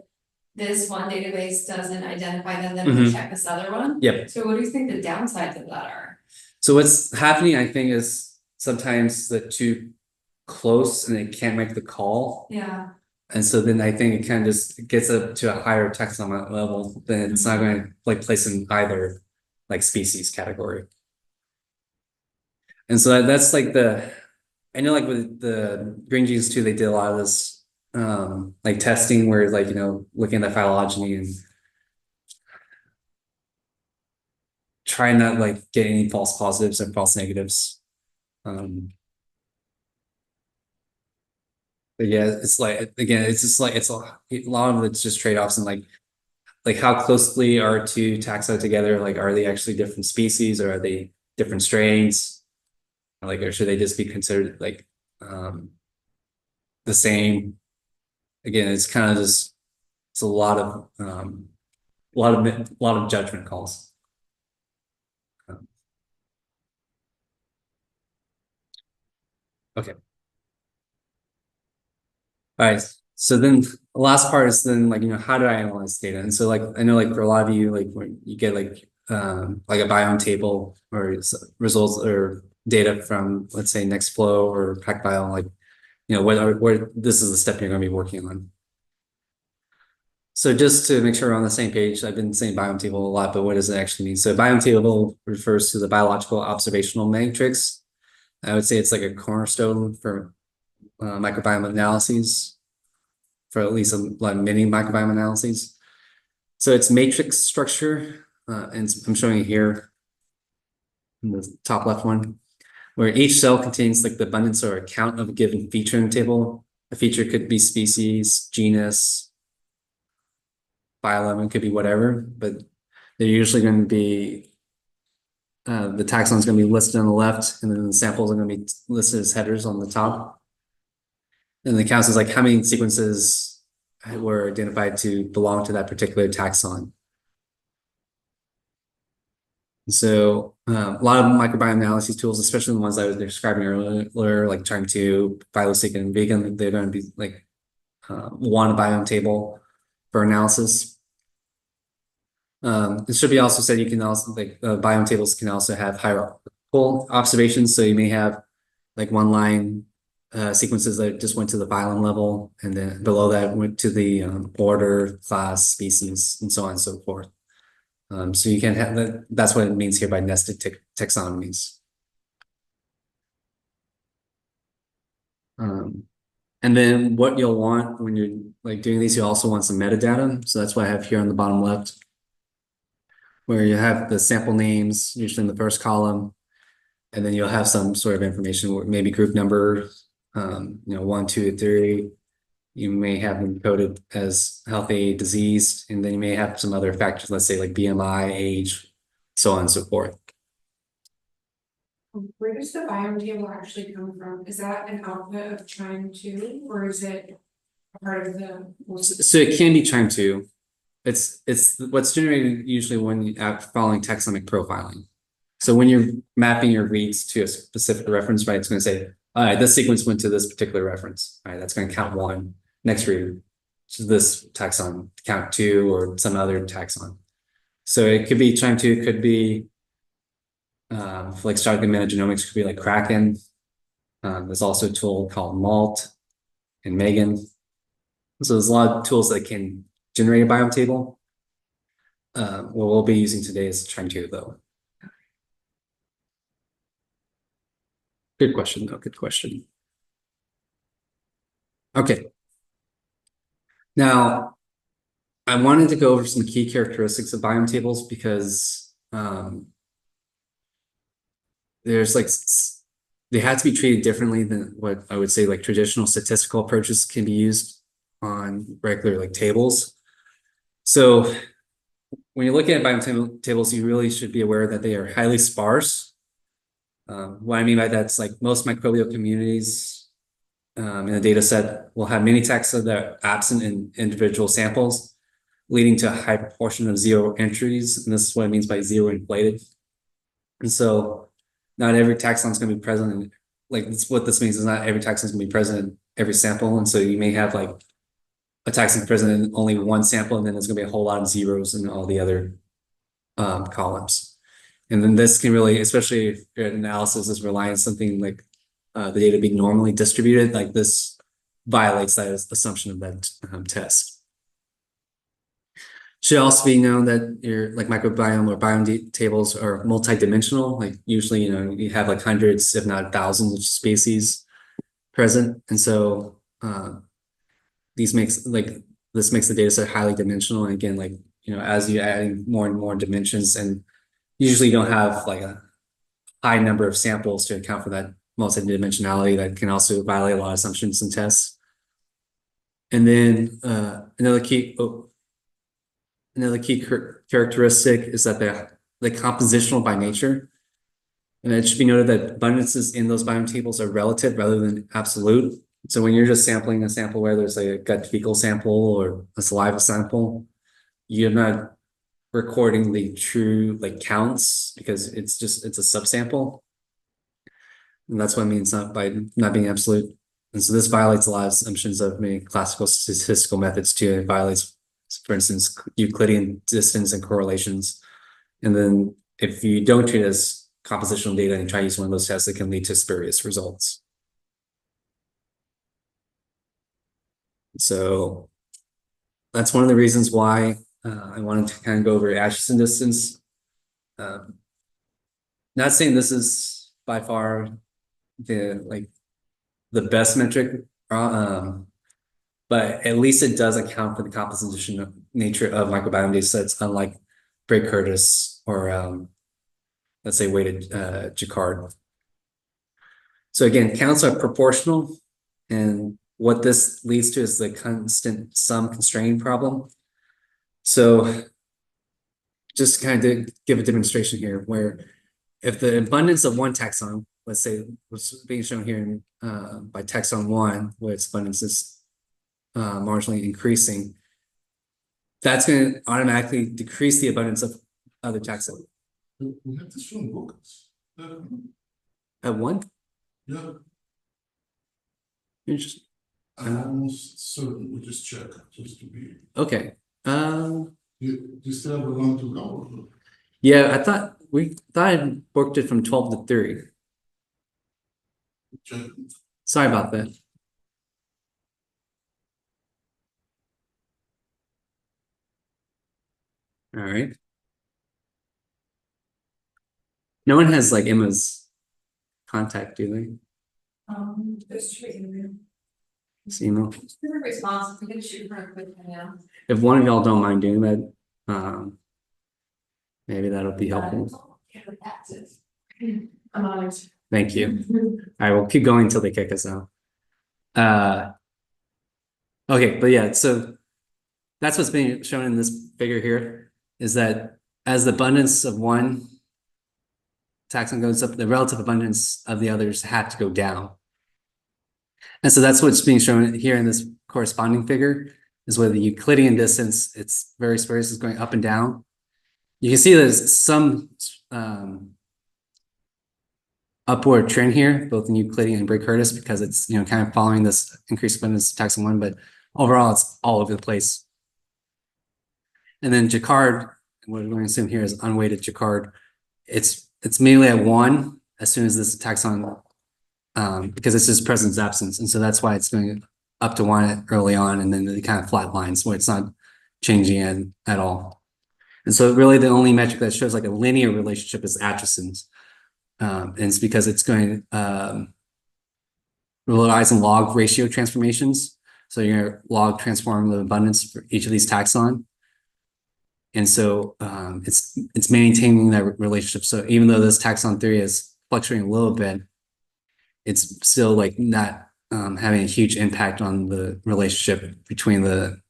this one database doesn't identify them, then we check this other one? Yep. So what do you think the downsides of that are? So what's happening, I think, is sometimes the too close and it can't make the call. Yeah. And so then I think it kind of just gets up to a higher taxonomic level, then it's not going to like place in either like species category. And so that's like I know like with the Green Genes 2, they did a lot of this like testing where like, you know, looking at the phylogeny and trying not like get any false positives and false negatives. But yeah, it's like, again, it's just like, it's a lot of it's just trade-offs and like how closely are two taxa together? Like, are they actually different species or are they different strains? Like, or should they just be considered like, the same? Again, it's kind of just, it's a lot of judgment calls. Okay. All right. So then the last part is then like, you know, how do I analyze data? And so like, I know like for a lot of you, like when you get like a biome table or results or data from, let's say Nextflow or PacBio, like, you know, where this is the step you're going to be working on. So just to make sure we're on the same page, I've been saying biome table a lot, but what does it actually mean? So biome table refers to the biological observational matrix. I would say it's like a cornerstone for microbiome analyses, for at least like many microbiome analyses. So it's matrix structure, and I'm showing you here in the top left one, where each cell contains like the abundance or a count of a given feature in the table. A feature could be species, genus, phylum, it could be whatever, but they're usually going to be the taxon is going to be listed on the left, and then the samples are going to be listed as headers on the top. And the counts is like how many sequences were identified to belong to that particular taxon. So a lot of microbiome analysis tools, especially the ones I was describing earlier, like Charm2, Phyloseq, and Vegan, they're going to be like one biome table for analysis. It should be also said you can also like biome tables can also have hierarchical observations. So you may have like one line sequences that just went to the phylum level, and then below that went to the order, class, species, and so on and so forth. So you can have that. That's what it means here by nested taxonomies. And then what you'll want when you're like doing these, you also want some metadata. So that's what I have here on the bottom left, where you have the sample names, usually in the first column, and then you'll have some sort of information, maybe group number, you know, 1, 2, 3. You may have them coded as healthy, diseased, and then you may have some other factors, let's say like BMI, age, so on and so forth. Where does the biome table actually come from? Is that an output of Chime2, or is it a part of the? So it can be Chime2. It's what's generated usually when you following taxonomic profiling. So when you're mapping your reads to a specific reference, right, it's going to say, all right, this sequence went to this particular reference. All right, that's going to count 1. Next read to this taxon, count 2, or some other taxon. So it could be Chime2, it could be for like starting metagenomics, could be like Kraken. There's also a tool called Malt and Megan. So there's a lot of tools that can generate a biome table. What we'll be using today is Chime2 though. Good question though, good question. Okay. Now, I wanted to go over some key characteristics of biome tables because there's like, they had to be treated differently than what I would say like traditional statistical approaches can be used on regular like tables. So when you're looking at biome tables, you really should be aware that they are highly sparse. What I mean by that's like most microbial communities in a data set will have many taxa that are absent in individual samples, leading to a high proportion of zero entries. And this is what it means by zero inflated. And so not every taxon is going to be present. And like what this means is not every taxon is going to be present in every sample. And so you may have like a taxon present in only one sample, and then there's going to be a whole lot of zeros in all the other columns. And then this can really, especially if your analysis is relying on something like the data being normally distributed, like this violates that assumption of that test. Should also be known that your like microbiome or biome tables are multidimensional. Like usually, you know, you have like hundreds, if not thousands of species present. And so this makes the data set highly dimensional. And again, like, as you adding more and more dimensions, and usually you don't have like a high number of samples to account for that multidimensionality that can also violate a lot of assumptions and tests. And then another key characteristic is that the compositional by nature. And it should be noted that abundances in those biome tables are relative rather than absolute. So when you're just sampling a sample where there's like a gut fecal sample or a saliva sample, you're not recording the true like counts because it's a subsample. And that's what it means by not being absolute. And so this violates a lot of assumptions of many classical statistical methods too. It violates, for instance, Euclidean distance and correlations. And then if you don't treat it as compositional data and try to use one of those tests, it can lead to spurious results. So that's one of the reasons why I wanted to kind of go over Atchison distance. Not saying this is by far the best metric, but at least it does account for the composition nature of microbiome data sets, unlike Bray-Curtis or let's say weighted Jacquard. So again, counts are proportional, and what this leads to is the constant sum constraint problem. So just kind of give a demonstration here where if the abundance of one taxon, let's say what's being shown here in, by taxon 1, where its abundance is marginally increasing, that's going to automatically decrease the abundance of other taxon. We have this from books. At 1? Yeah, Interesting. I'm almost certain. We just check just to be. Okay. You still have a long to go. Yeah, I booked it from 12 to 3. Check. Sorry about that. All right. No one has like Emma's contact, do they? There's two in This email. there. Super responsive, we can shoot for a quick email. If one of y'all don't mind doing that, maybe that'll be helpful. Yeah, but that's it. I'm on it. Thank you. All right, we'll keep going until they kick us out. Okay, but yeah, so that's what's being shown in this figure here, is that as the abundance of one taxon goes up, the relative abundance of the others have to go down. And so that's what's being shown here in this corresponding figure, is where the Euclidean distance, it's very spurious, is going up and down. You can see there's some upward trend here, both in Euclidean and Bray-Curtis, because it's kind of following this increased abundance of taxon 1, but overall it's all over the place. And then Jacquard, what we're going to assume here is unweighted Jacquard. It's mainly at 1 as soon as this taxon, because it's just presence absence, and so that's why it's going up to 1 early on, and then it kind of flat lines where it's not changing at all. And so really the only metric that shows like a linear relationship is Atchison's. And it's because it's going relies on log ratio transformations. So you're going to log transform the abundance for each of these taxon. And so it's maintaining that relationship. So even though this taxon 3 is fluctuating a little bit, it's still like not having a huge impact on the relationship between the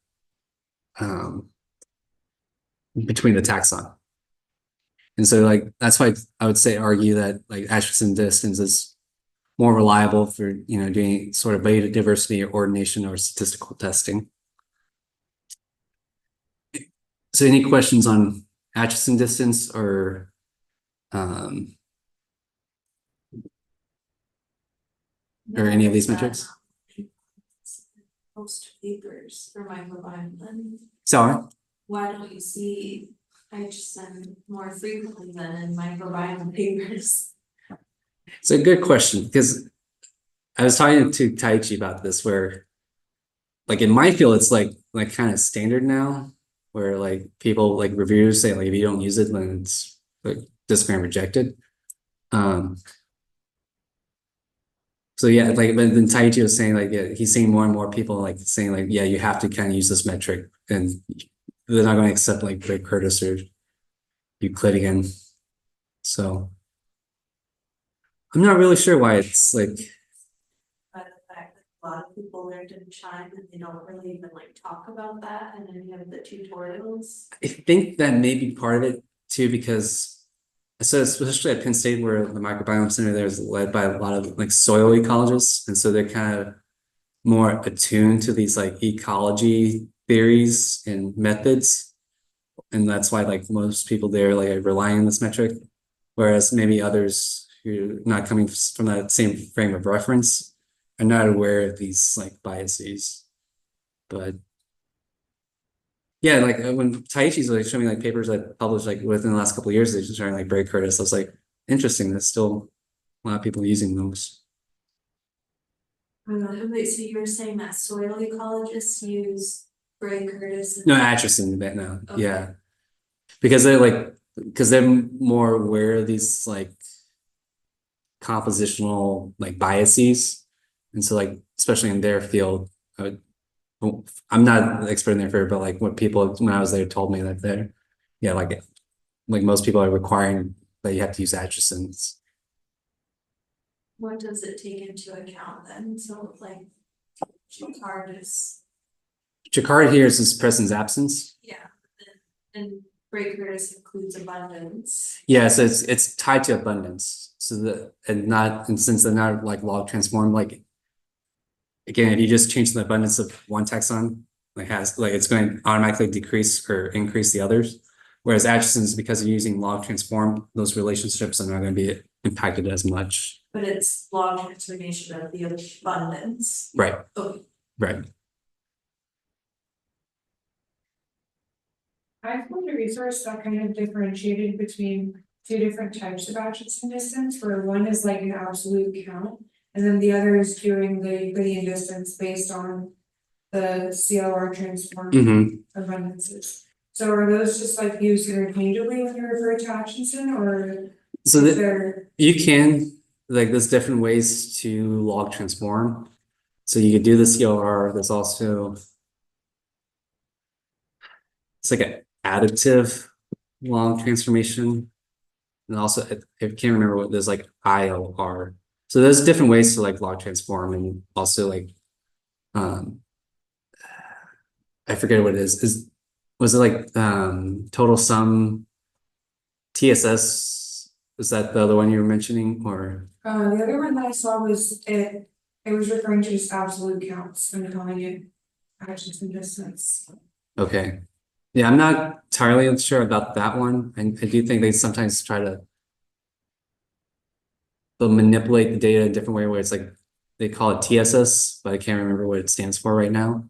taxon. And so like that's why I would argue that like Atchison distance is more reliable for doing sort of beta diversity or ordination or statistical testing. So any questions on Atchison distance or any of these metrics? Most papers for microbiome, then Sorry. why don't you see Atchison more frequently than in microbiome papers? It's a good question, because I was talking to Taichi about this, where like in my field it's like kind of standard now, where like people like reviewers say like if you don't use it then it's like just going rejected. So yeah, like, but then Taichi was saying like, yeah, he's seeing more and more people like saying like, yeah, you have to kind of use this metric, and they're not going to accept like Greg Curtis or Euclidean. So I'm not really sure why it's like, By the fact that a lot of people learned in China and they don't really even like talk about that in any of the tutorials. I think that may be part of it too, because so especially at Penn State where the microbiome center there is led by a lot of like soil ecologists, and so they're kind of more attuned to these like ecology theories and methods, and that's why like most people there like are relying on this metric, whereas maybe others who are not coming from that same frame of reference are not aware of these like biases. But yeah, like when Taichi's like showing me like papers that published like within the last couple of years, they're just trying like Bray Curtis. I was like, interesting. There's still a lot of people using those. Wait, so you were saying that soil ecologists use Bray Curtis? No, Atchison, but no, Okay. yeah, because they're more aware of these like compositional like biases, and so like especially in their field, I'm not an expert in their field, but like what people when I was there told me that they're yeah like most people are requiring that you have to use Atchison's. What does it take into account then? So like, Jacquard is, Jacquard here is his presence absence. yeah, and Bray Curtis includes abundance. Yeah, so it's tied to abundance. So and since they're not like log transformed, like again, if you just change the abundance of one taxon, it's going to automatically decrease or increase the others. Whereas Atchison's, because you're using log transform, those relationships are not going to be impacted as much. But it's log transformation of the abundance. Right. Okay. Right. I found a resource that kind of differentiated between two different types of Atchison distance, where one is like an absolute count, and then the other is doing the Euclidean distance based on the CLR transform abundances. So are those just like used interchangeably when you refer to Atchison, or So is that there? you can like there's different ways to log transform. So you could do the CLR. There's also it's like an additive log transformation. And also I can't remember what there's like ILR. So there's different ways to like log transform, and also like I forget what it is. Was it like total sum TSS? Is that the other one you were mentioning, or? The other one that I saw was it was referring to just absolute counts and calling it Atchison distance. Okay. Yeah, I'm not entirely sure about that one. And I do think they sometimes try to they'll manipulate the data in a different way where it's like they call it TSS, but I can't remember what it stands for right now.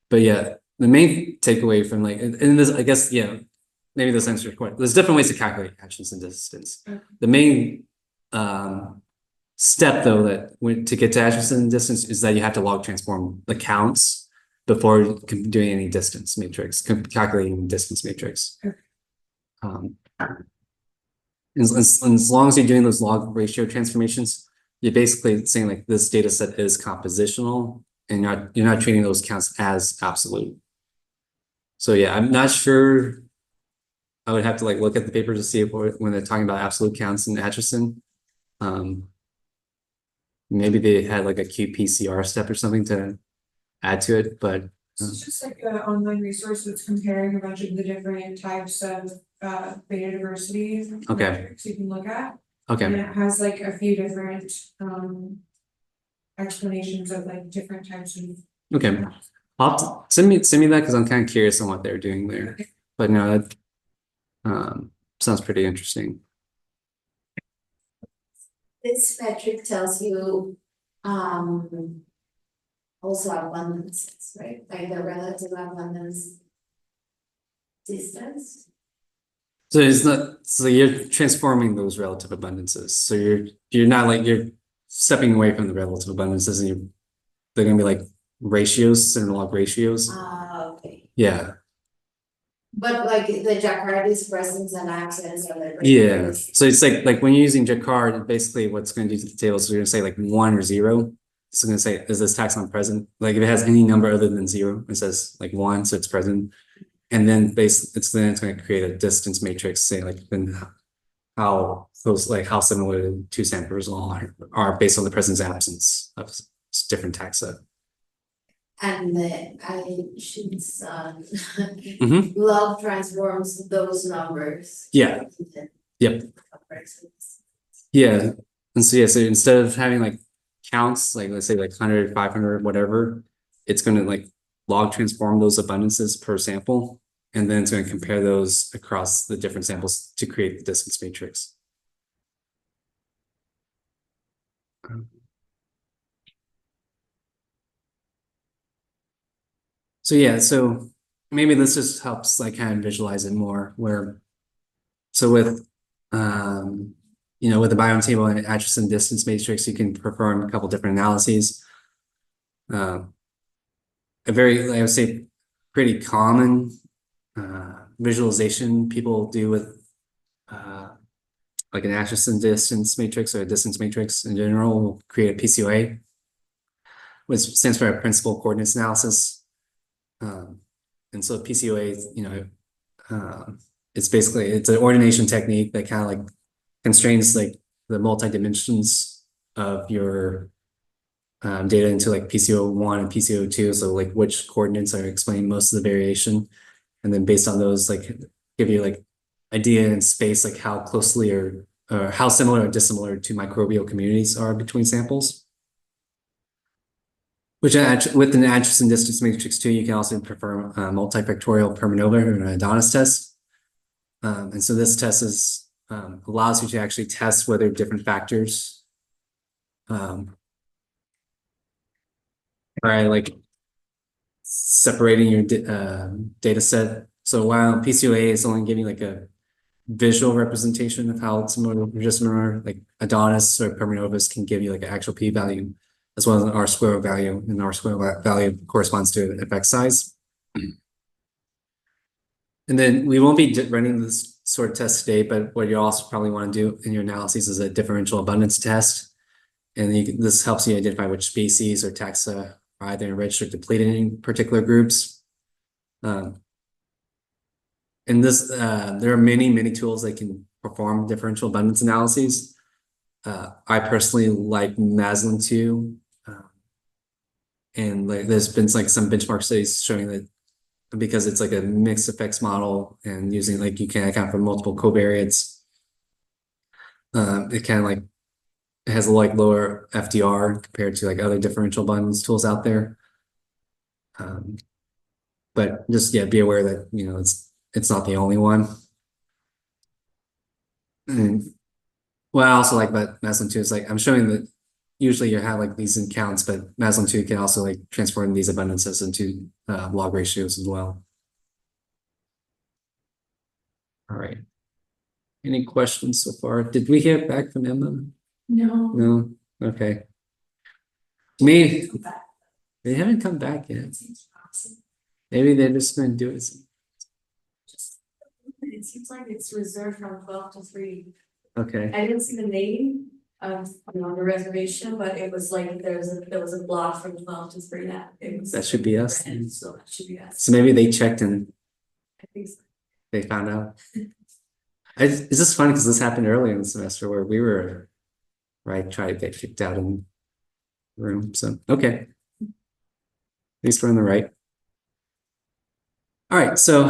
But yeah, the main takeaway from like and this I guess yeah, maybe this answers your question. There's different ways to calculate Atchison distance. The main step though to get to Atchison distance is that you have to log transform the counts before doing any distance matrix, calculating distance matrix. As long as you're doing those log ratio transformations, you're basically saying like this data set is compositional, and you're not treating those counts as absolute. So yeah, I'm not sure. I would have to like look at the papers to see when they're talking about absolute counts in Atchison. Maybe they had like a qPCR step or something to add to it, but It's just like an online resource that's comparing a bunch of the different types of beta diversity metrics you can look at. And okay. it has like a few different explanations of like different types of. Okay. I'll have to send me that because I'm kind of curious on what they're doing there. Okay. But no, that sounds pretty interesting. This metric tells you also abundances, right? Like the relative abundance distance. So it's not so you're transforming those relative abundances. So you're not like you're stepping away from the relative abundances, and they're gonna be like ratios, center log ratios. Okay. Yeah. But like the Jakarta's presence and absence of it. Yeah, so it's like when you're using Jacquard, basically what's going to do to the table, so you're gonna say like 1 or 0. It's gonna say, is this taxon present? Like if it has any number other than 0, it says like 1, so it's present. And then it's gonna create a distance matrix, say like then how close, like how similar the two samples are based on the presence and absence of different taxa. And I should Mhm. log transforms those numbers. Yeah. Yep. Yeah, and so yeah, so instead of having like counts, like let's say like 100, 500, whatever, it's gonna like log transform those abundances per sample, and then it's gonna compare those across the different samples to create the distance matrix. So yeah, so maybe this just helps like kind of visualize it more where, so with with the biome table and Atchison distance matrix, you can perform a couple different analyses. A very, I would say, pretty common visualization people do with like an Atchison distance matrix or a distance matrix in general will create a PCOA, which stands for a principal coordinates analysis. And so PCOA, it's an ordination technique that kind of like constrains like the multi-dimensions of your data into like PCO1 and PCO2. So like which coordinates are explaining most of the variation. And then based on those, like give you like idea in space, like how closely or how similar or dissimilar to microbial communities are between samples. Which with an Atchison distance matrix too, you can also perform a multifactorial Permanova or an Adonis test. And so this test allows you to actually test whether different factors are like separating your data set. So while PCOA is only giving like a visual representation of how it's similar or dissimilar, like Adonis or Permanovas can give you like an actual p-value as well as an R-square value, and R-square value corresponds to an effect size. And then we won't be running this sort of test today, but what you also probably want to do in your analyses is a differential abundance test. And this helps you identify which species or taxa are either enriched or depleted in particular groups. And this, there are many tools that can perform differential abundance analyses. I personally like Maslin 2. And like there's been like some benchmark studies showing that because it's like a mixed effects model and using like you can account for multiple covariates, it kind of like it has like lower FDR compared to like other differential abundance tools out there. But just be aware that it's not the only one. And what I also like about Maslin 2 is like I'm showing that usually you have like these in counts, but Maslin 2 can also like transform these abundances into log ratios as well. All right. Any questions so far? Did we hear back from Emma? No. No? Okay. Maybe they haven't come back yet. Maybe they're just going to do it. It seems like it's reserved from 12 to 3. Okay. I didn't see the name of the reservation, but it was like there was a block from 12 to 3 that should be us. So that should be us. So maybe they checked and I think so. they found out. It's just funny because this happened early in the semester where we were trying to get kicked out in the room. So okay. At least we're on the right. All right, so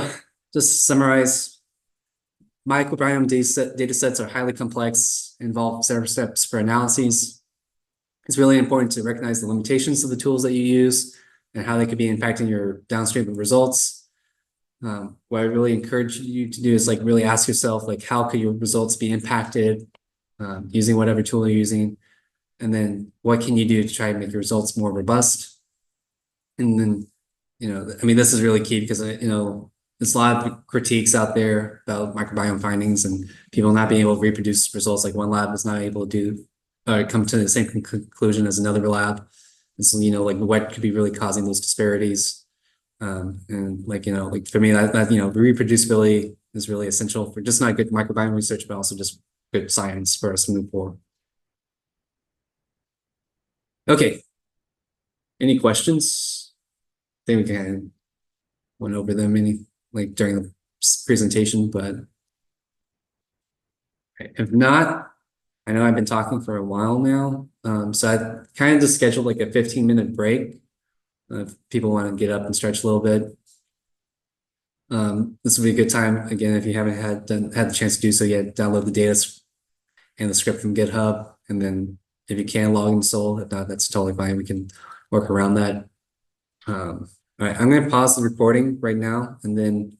just to summarize, microbiome data sets are highly complex, involve several steps for analyses. It's really important to recognize the limitations of the tools that you use and how they could be impacting your downstream results. What I really encourage you to do is like really ask yourself, like, how could your results be impacted using whatever tool you're using? And then what can you do to try and make your results more robust? And then, I mean, this is really key because, there's a lot of critiques out there about microbiome findings and people not being able to reproduce results. Like one lab is not able to do or come to the same conclusion as another lab. And so, like what could be really causing those disparities? And like, like for me, that reproducibility is really essential for just not good microbiome research, but also just good science for us to move forward. Okay. Any questions? I think we kind of went over them like during the presentation, but if not, I know I've been talking for a while now. So I kind of just scheduled like a 15-minute break. If people want to get up and stretch a little bit. This would be a good time, again, if you haven't had the chance to do so yet, download the data and the script from GitHub. And then if you can log in Sol, if not, that's totally fine. We can work around that. All right, I'm going to pause the recording right now, and then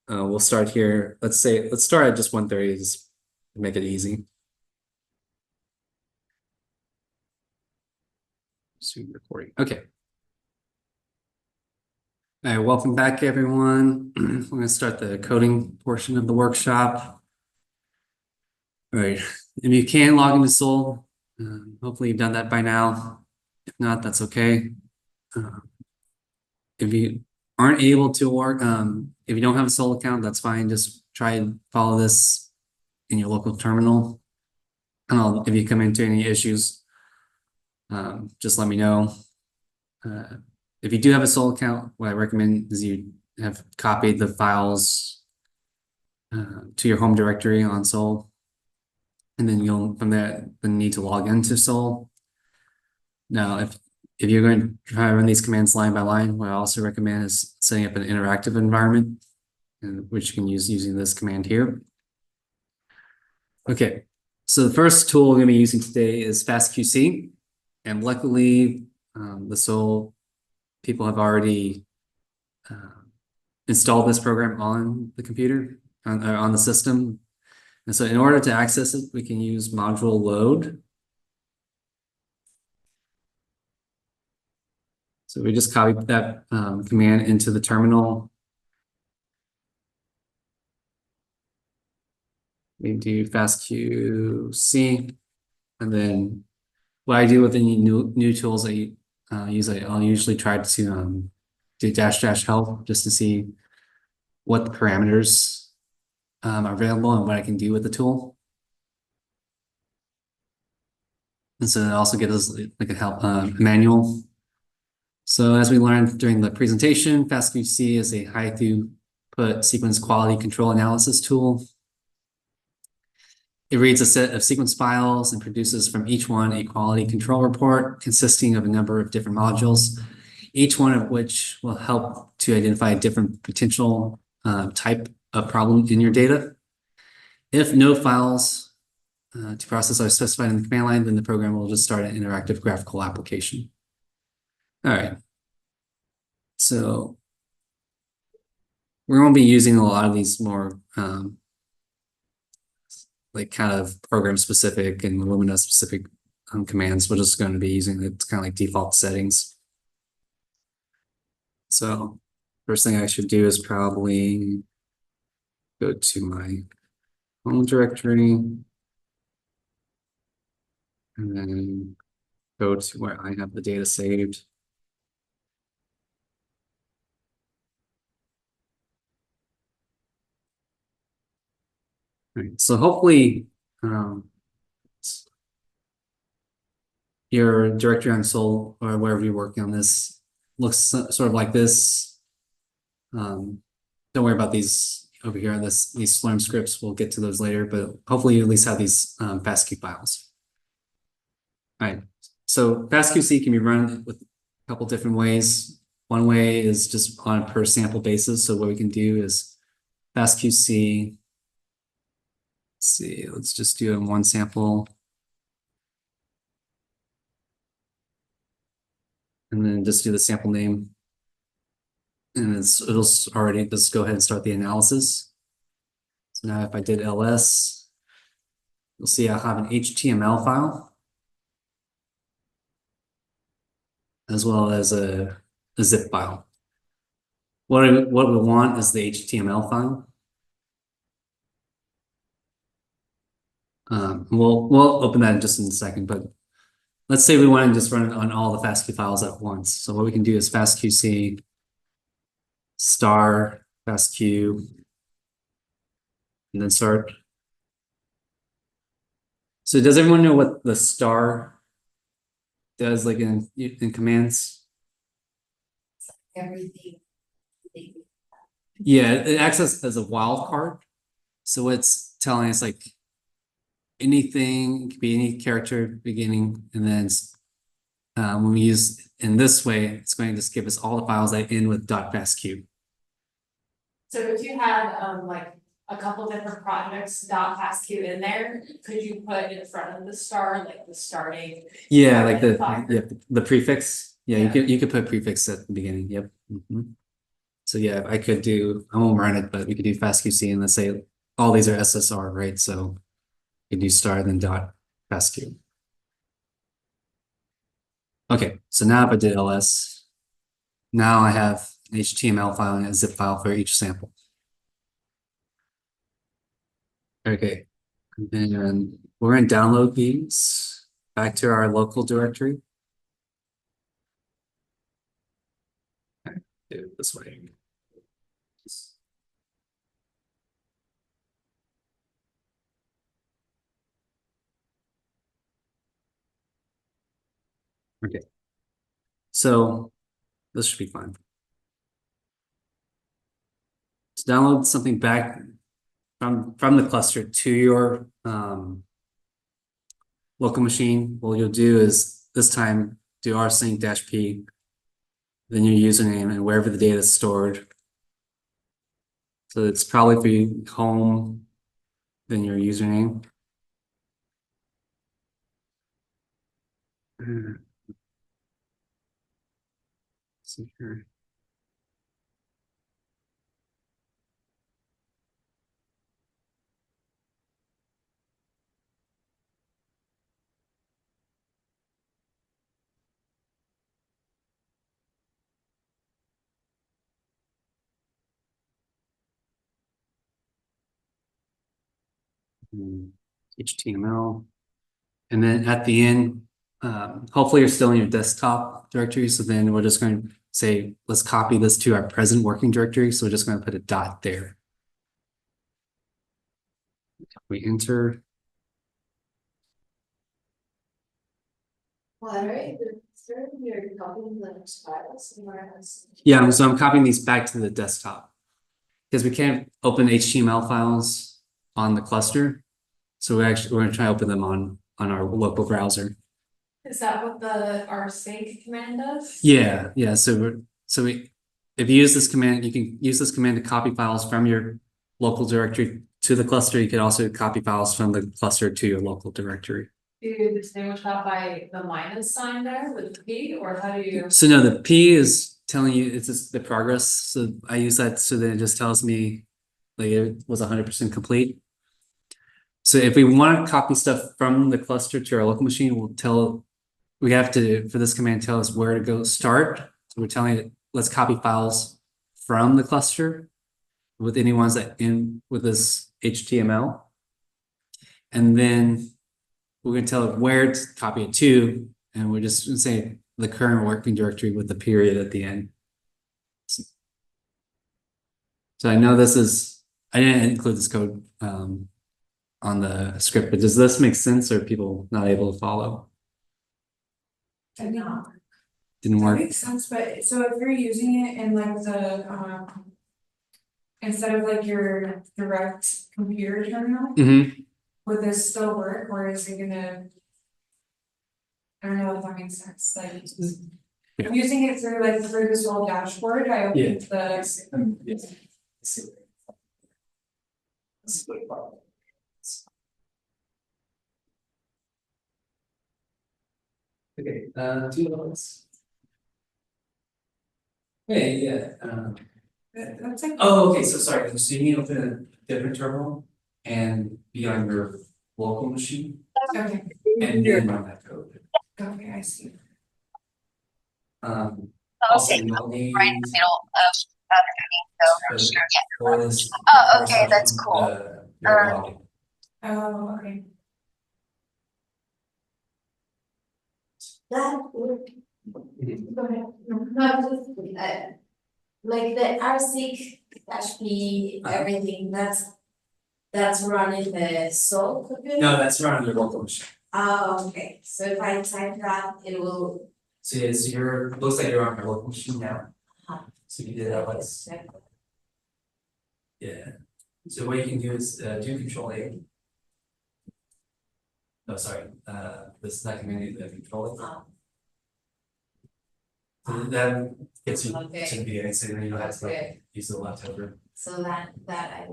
we'll start here. Let's start at just 1:30 just to make it easy. Zoom recording. Okay. All right, welcome back, everyone. We're going to start the coding portion of the workshop. All right, if you can log into Sol, hopefully you've done that by now. If not, that's okay. If you aren't able to work, if you don't have a Sol account, that's fine. Just try and follow this in your local terminal. And if you come into any issues, just let me know. If you do have a Sol account, what I recommend is you have copied the files to your home directory on Sol. And then you'll from there need to log into Sol. Now, if you're going to try to run these commands line by line, what I also recommend is setting up an interactive environment, which you can use using this command here. Okay, so the first tool we're going to be using today is FastQC. And luckily, the Sol people have already installed this program on the computer, on the system. And so in order to access it, we can use module load. So we just copy that command into the terminal. We do FastQC, and then what I do with any new tools I use, I'll usually try to do --help just to see what the parameters are available and what I can do with the tool. And so it also gives us like a help manual. So as we learned during the presentation, FastQC is a high throughput sequence quality control analysis tool. It reads a set of sequence files and produces from each one a quality control report consisting of a number of different modules, each one of which will help to identify a different potential type of problem in your data. If no files to process are specified in the command line, then the program will just start an interactive graphical application. All right. So we're going to be using a lot of these more like kind of program specific and Illumina specific commands. We're just going to be using it's kind of like default settings. So first thing I should do is probably go to my home directory and then go to where I have the data saved. Right. So hopefully your directory on Sol or wherever you're working on this looks sort of like this. Don't worry about these over here. These Slurm scripts, we'll get to those later, but hopefully you at least have these FastQ files. All right. So FastQC can be run with a couple different ways. One way is just on a per sample basis. So what we can do is FastQC. See, let's just do one sample. And then just do the sample name. And it'll already just go ahead and start the analysis. So now if I did ls, you'll see I have an HTML file as well as a zip file. What we want is the HTML file. We'll open that in just in a second, but let's say we want to just run it on all the FastQ files at once. So what we can do is FastQC star FASTQ, and then start. So does everyone know what the star does, like in commands? Everything. Yeah, it acts as a wild card. So it's telling us like anything, it could be any character beginning, and then when we use in this way, it's going to just give us all the files that end with .fastq. So if you had like a couple different projects .pasq in there, could you put in front of the star, like the starting? Yeah, like File. the prefix. Yeah, Yeah. you could put prefix at the beginning. Yep. Mhm. So yeah, I won't run it, but we could do fastqc and let's say all these are SSR, right? So you do star then .fastq. Okay, so now if I did ls, now I have an HTML file and a zip file for each sample. Okay, and then we're gonna download these back to our local directory. Okay, do it this way. Okay, so this should be fine. To download something back from the cluster to your local machine, what you'll do is this time do rsync-p, then your username and wherever the data is stored. So it's probably for you home, then your username. Let's see here. HTML. And then at the end, hopefully you're still in your desktop directory. So then we're just going to say, let's copy this to our present working directory. So we're just going to put a dot there. We enter. Well, right, you're copying the files somewhere else. Yeah, so I'm copying these back to the desktop because we can't open HTML files on the cluster. So we're going to try to open them on our local browser. Is that what the rsync command does? Yeah, yeah. So if you use this command, you can use this command to copy files from your local directory to the cluster. You can also copy files from the cluster to your local directory. Do you distinguish that by the minus sign there with the P, or how do you? So no, the P is telling you it's just the progress. So I use that so that it just tells me like it was 100% complete. So if we want to copy stuff from the cluster to our local machine, we have to, for this command, tell us where to go start. So we're telling it, let's copy files from the cluster with any ones that in with this HTML. And then we're going to tell it where to copy it to. And we're just going to say the current working directory with the period at the end. So I know I didn't include this code on the script, but does this make sense or are people not able to follow? No. Didn't That work. makes sense, but so if you're using it in like the instead of like your direct computer terminal, would this still work or is it gonna? I don't know if that makes sense, like. Yeah. I'm using it through this whole dashboard, I opened the. Okay, two levels. Okay, yeah. That's like. Oh, okay, so sorry, so you need to open a different terminal and be on your local machine Okay, and then run that code. okay, I see. Also you'll need right in the middle of the meeting, so yeah. for this. Oh, okay, that's cool. Your login. Oh, okay. That would. Go ahead. No, I was just, Like the RSeq -P, everything, that's running the Sol computer? No, that's running the local machine. Oh, okay, so if I type that, it will. So yeah, so you're, looks like you're on your local machine now. So you did that once. Yeah. So what you can do is do Control A. No, sorry, this is not command, Control A. So that gets you to Okay. the beginning, so then you don't have to like Okay. use the left over. So that I.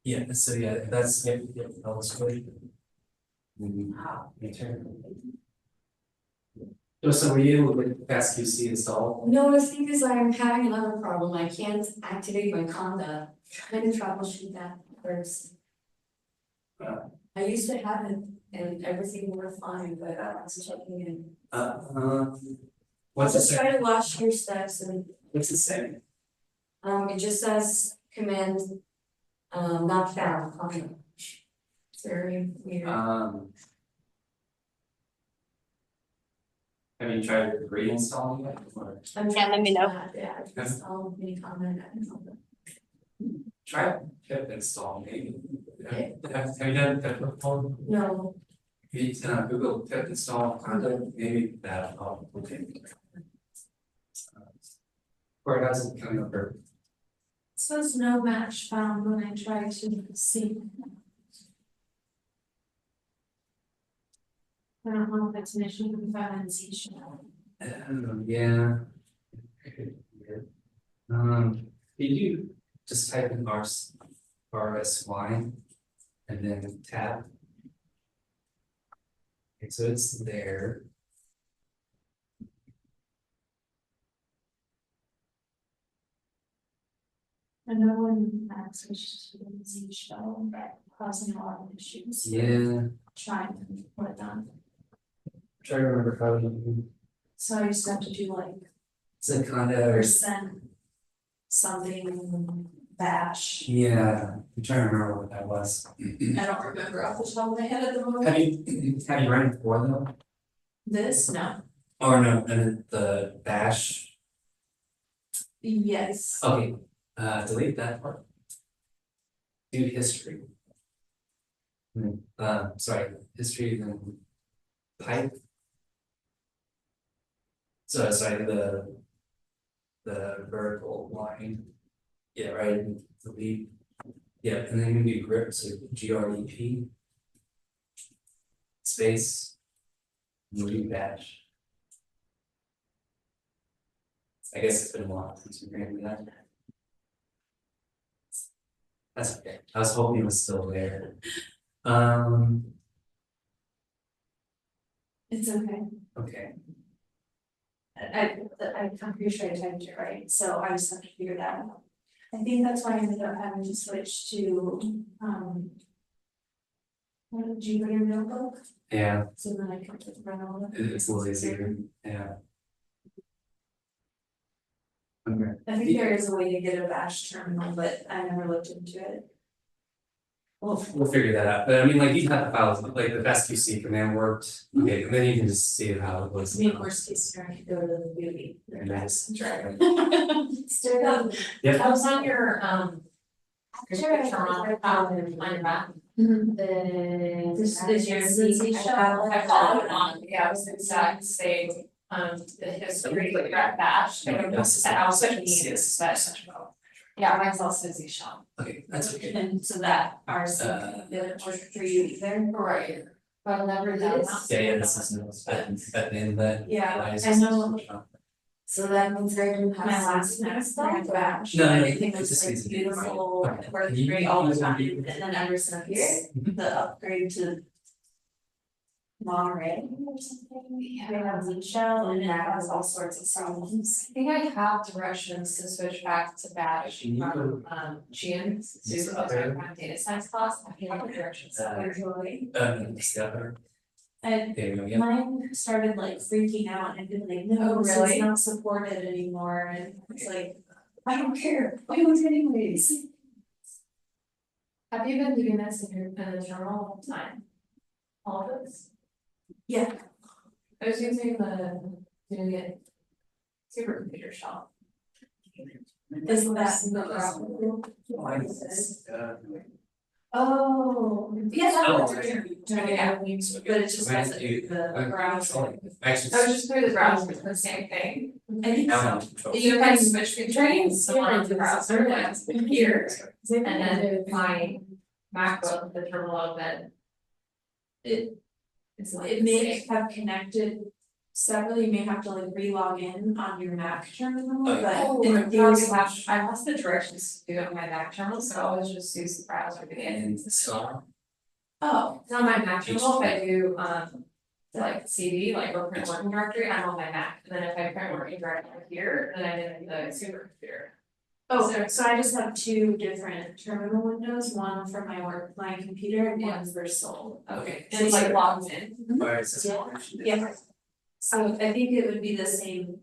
Yeah, so yeah, that's, yep, that looks good. Your turn. So were you able to get fast QC installed? No, the thing is I'm having another problem, I can't activate my Conda, trying to troubleshoot that first. I used to have it and everything worked fine, but I was checking in. What's it Just say? try to watch your steps and, What's it say? it just says command, not found, Conda. It's very weird. Have you tried reinstalling it or I'm Yeah, let me know. Yeah, I just installed mini Conda and Conda. try pip install maybe? Have you done pip before? No, If you Google pip install content, maybe that'll help. Okay. Or it doesn't come up or It says no match found when I try to see. I don't know if it's an issue with validation. yeah. Did you just type in RSY and then tab? Okay, so it's there. I know when that switched to the Z shell, that causing a lot of issues. Yeah, Trying to put it done. try to remember how to. So I used to have to do like It's a kind of. percent something bash. Yeah, I'm trying to remember what that was. I don't remember off the top of my head at the moment. Have you run it before though? This, no. Or no, and the bash, Yes. okay, delete that part. Do history. Sorry, history then pipe. So sorry, the vertical line. Yeah, right, delete. Yeah, and then you do grip, so GREP. Space. New bash. I guess it's been a while since we ran that. That's okay, I was hoping it was still there. It's okay. Okay, I'm pretty sure I typed it right, so I just have to figure that out. I think that's why I ended up having to switch to, what, Jupyter Notebook, yeah, so then I could just run all of it. it's a little easier, yeah. Okay, I think there is a way to get a bash terminal, but I never looked into it. we'll figure that out, but I mean, like, you have the files, like the best QC command worked, okay, and then you can just see how it was. I mean, worst case scenario, I could go to the beauty. And that's- Stir it up. Yeah. I was on your terminal, on your map. This is your ZZ shell. I followed it on, yeah, it was the exact same, the history, like that bash, I don't know, I was like, Yes. but. Yeah, mine's also Z shell. Okay, that's okay. And so that ours didn't work for you either. Right. But I'll never do this. Yeah, this is at the end of that. Yeah, I know. So that means I do have. My last next stuff. bash. No, no, Everything it was just like needs to be beautiful, right. it worked Can you great all the use time, it? and then ever since the upgrade to. Monterey or something, we have Z shell and it has all sorts of problems. I think I have directions to switch back to bash from June, so Yes, it's okay. my data science class, I have the directions. Usually. Discover. And There you go, yeah. mine started like freaking out and being like, no, Oh, this really? is not supported anymore, and it's like, I don't care, I do it anyways. Have you been doing this in your journal all the time? All of this? Yeah, I was using the, doing it supercomputer shell. Isn't that the problem? Oh, yeah, that works. Yeah. But it's just When doesn't you- do the browser. I was just through the browser, it's the same thing. I think so. You can switch between someone on the browser and here, and then my MacBook, the terminal open. It's like It may have connected separately, you may have to like re-log in on your Mac terminal, but in theory, I lost the directions to do it on my Mac terminal, so I always just use the browser to get in. oh, It's on my Mac terminal, if I do like CD, like or print working directory, I'm on my Mac, and then if I print working directory here, then I did the supercomputer. oh, so I just have two different terminal windows, one for my work, my computer, and one for Soul. Okay, and it's like logs in. Yeah. So I think it would be the same.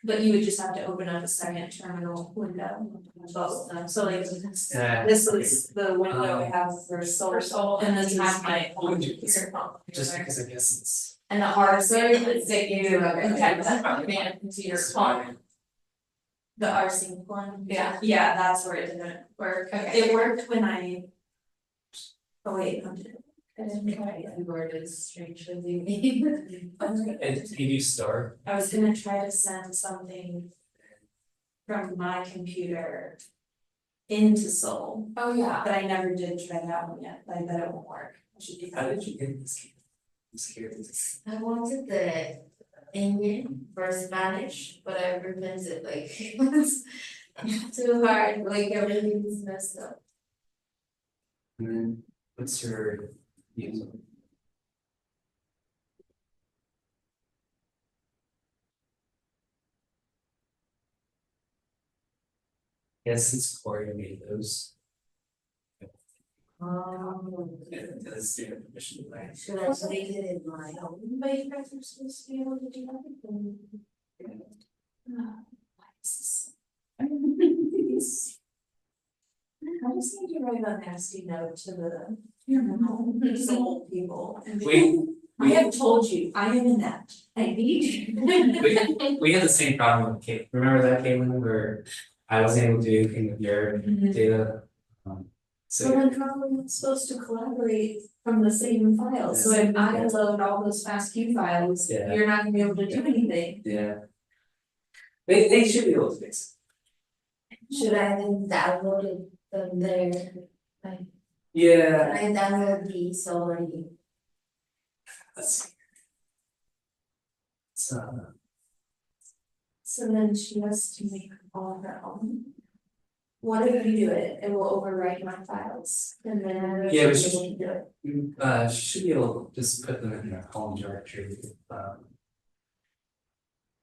But you would just have to open up a second terminal window, both of them, so like this is the window I have for Soul, and this is my home computer. Just because I guess it's. And the hard side is that you protect that from the computer phone. The rsync one? Yeah. Yeah, that's where it didn't work. Okay. It worked when I. Oh wait, no, I didn't try it. Keyboard is strangely. And you start. I was gonna try to send something. From my computer. Into Soul, Oh, yeah. but I never did try that one yet, but I bet it won't work. I should be. How did you get this? I'm scared. I wanted the Indian for Spanish, but I repented it like it was too hard, like everything's messed up. And then what's your user? Yes, it's Corey made those. That's the permission to buy. Should I take it in my own? But you guys are supposed to be able to do everything. I just need to write a nasty note to the Soul people. I have told you, I am inept, I need you. We had the same problem with Kate. Remember that, Caitlin, where I wasn't able to do anything with your data? But So, then how are we supposed to collaborate from the same file? So if I load all those FASTQ files, Yeah. you're not gonna be able to do anything. yeah. They should be able to fix Should I then download it from there? it. Yeah. I download these already. Let's see. So then she has to make all of her own. What if you do it? It will overwrite my files and then. Yeah, we she'll should- be able to do it. She should be able to just put them in their home directory.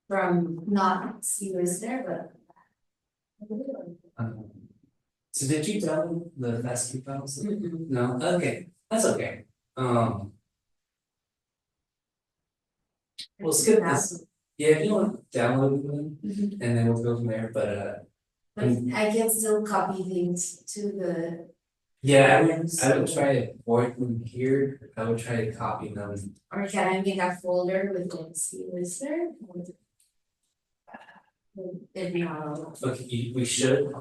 From not serious there, but. So did you download the FASTQ files? Mm-mm. No, okay, that's okay. We'll skip this. Yeah, if you want to download them, and then we'll go from there, but But I can still copy things to the, yeah, I would try to avoid them here, I would try to copy them. or can I make a folder with like serious there? It'd be all. Okay, we should,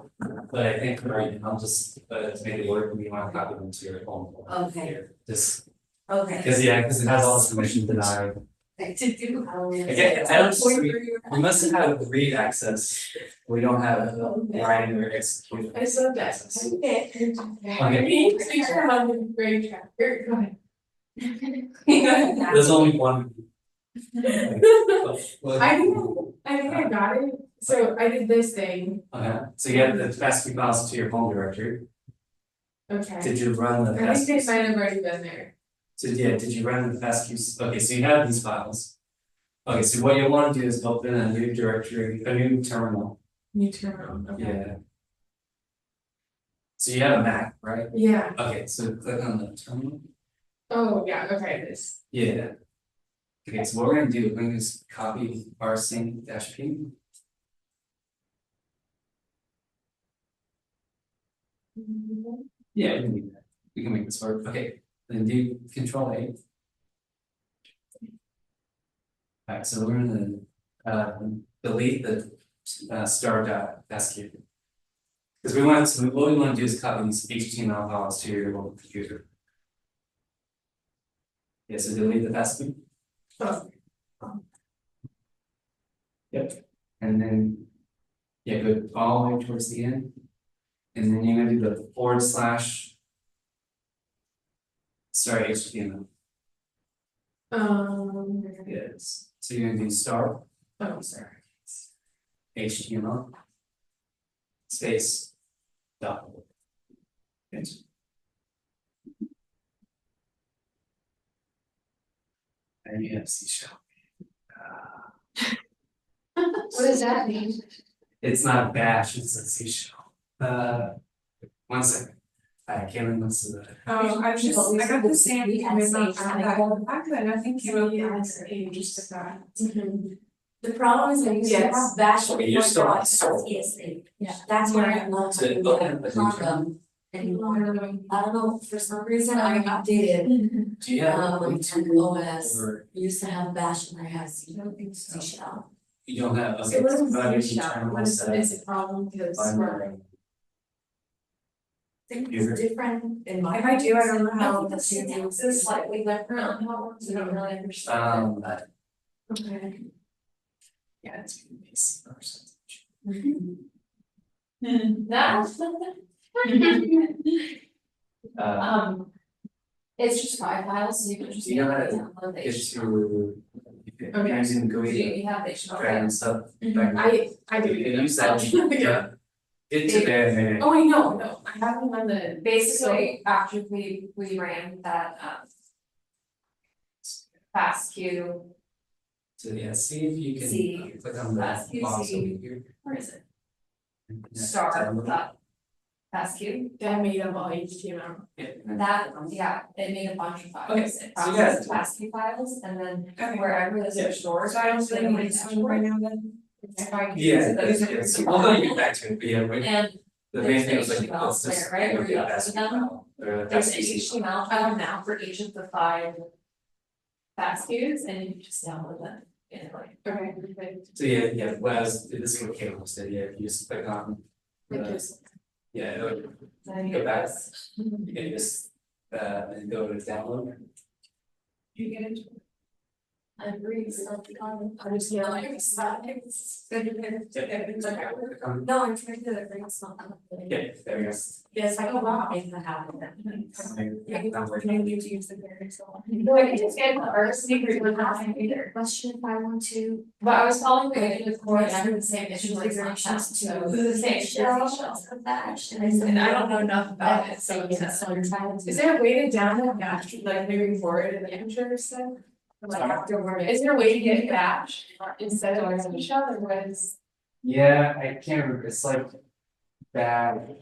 but I think right now, just, to make it work, we want to copy them to your home. Okay. Just, Okay. because it has all this permission denied. Like to do. Okay, I don't we must have read access, we don't have writing or execution. I said that. access. Okay. Okay, Great track, go ahead. there's only one. I think I got it, so I did this thing, Okay, so you have the FASTQ files to your home directory, okay. did you run the I think they FASTQ? might have already been there. So yeah, did you run the FASTQ, okay, so you have these files. Okay, so what you'll want to do is open a new directory, a new terminal, New terminal, okay. yeah. So you have a Mac, right? Yeah, Okay, so click on the terminal, oh, yeah, okay, this, yeah. Okay, so what we're gonna do, we're gonna just copy rsync-p. Yeah, we can do that, we can make this work, okay, then do Control-A. Alright, so we're gonna delete the star.passkey. Because we want to, what we want to do is copy these HTML files to your local computer. Yeah, so delete the passkey. Yep, and then, yeah, go all the way towards the end. And then you're gonna do the /. Sorry, HTML. Yes, so you're gonna do star. Oh, sorry. HTML. Space. Dot. Enter. And you have C#. What does that mean? It's not bash, it's a C#. 1 second. I can't remember the. Oh, I got the same comment on that, but nothing came up as just with that. The problem is I used to Yes. have bash. Okay, you're still on before I Soul. had CSA. Yeah, that's where I love to So, do okay, that but condom. And I don't know, for some reason I updated Do you have? OS. Or Used to have bash and I have C shell. you don't have, So okay, what is but if C you sharp? turn What on is set. a problem because Binary. I think User. it's different in my. If I do, I don't know I how. think the syntax is slightly different on how it works, I don't really understand. Okay. Yeah, it's gonna be a percentage. No. It's just 5 files, so you can just. You know how to download the Get HTML. to. Okay. Using So GUI, you have the HTML. drag and stuff. I do. You can use that. Yeah. It's there. Oh, I know, no, I have them on the, basically, after we ran that, fast queue, So yeah, see if you See. can click on the Fast queue, box see. over here. where is it? Yeah, Star, download. that, fast queue, That made up all HTML. that, yeah, it made a bunch of files. Okay, It so you processed fast queue files, and then Okay. wherever this is stored. So I don't like really my need someone right dashboard. now then. If I can Yeah, use it, that's, is it- yes, we'll get back to it, but yeah, right. And The main thing there's was like, HTML let's just. there, right, where you yeah, upload that's them. file, or there's that's an HTML file now for each of the 5 fast queues, and you can just download them in like. Okay. So yeah, whereas this is what Caleb said, yeah, if you just click on. Yeah, it'll go back, you can just, and go to download. You get it? I agree, it's not the condom. I just Yeah. No, I'm trying to agree, it's not. Yeah, there we go. Yes, I can make that happen. Yeah, I need to use the very so. No, I can just get the first secret with nothing either. Question 512. But I was calling the way with Corey, I had the same issue like not fast, so it was the same Shells of bash, and I said. And I don't know enough about it, so it's. So I'm trying to. Is there a way to download that, like maybe forward in the future or stuff? Like afterward. Is there a way to get bash instead of each other, what is? Yeah, I can't remember, it's like bad.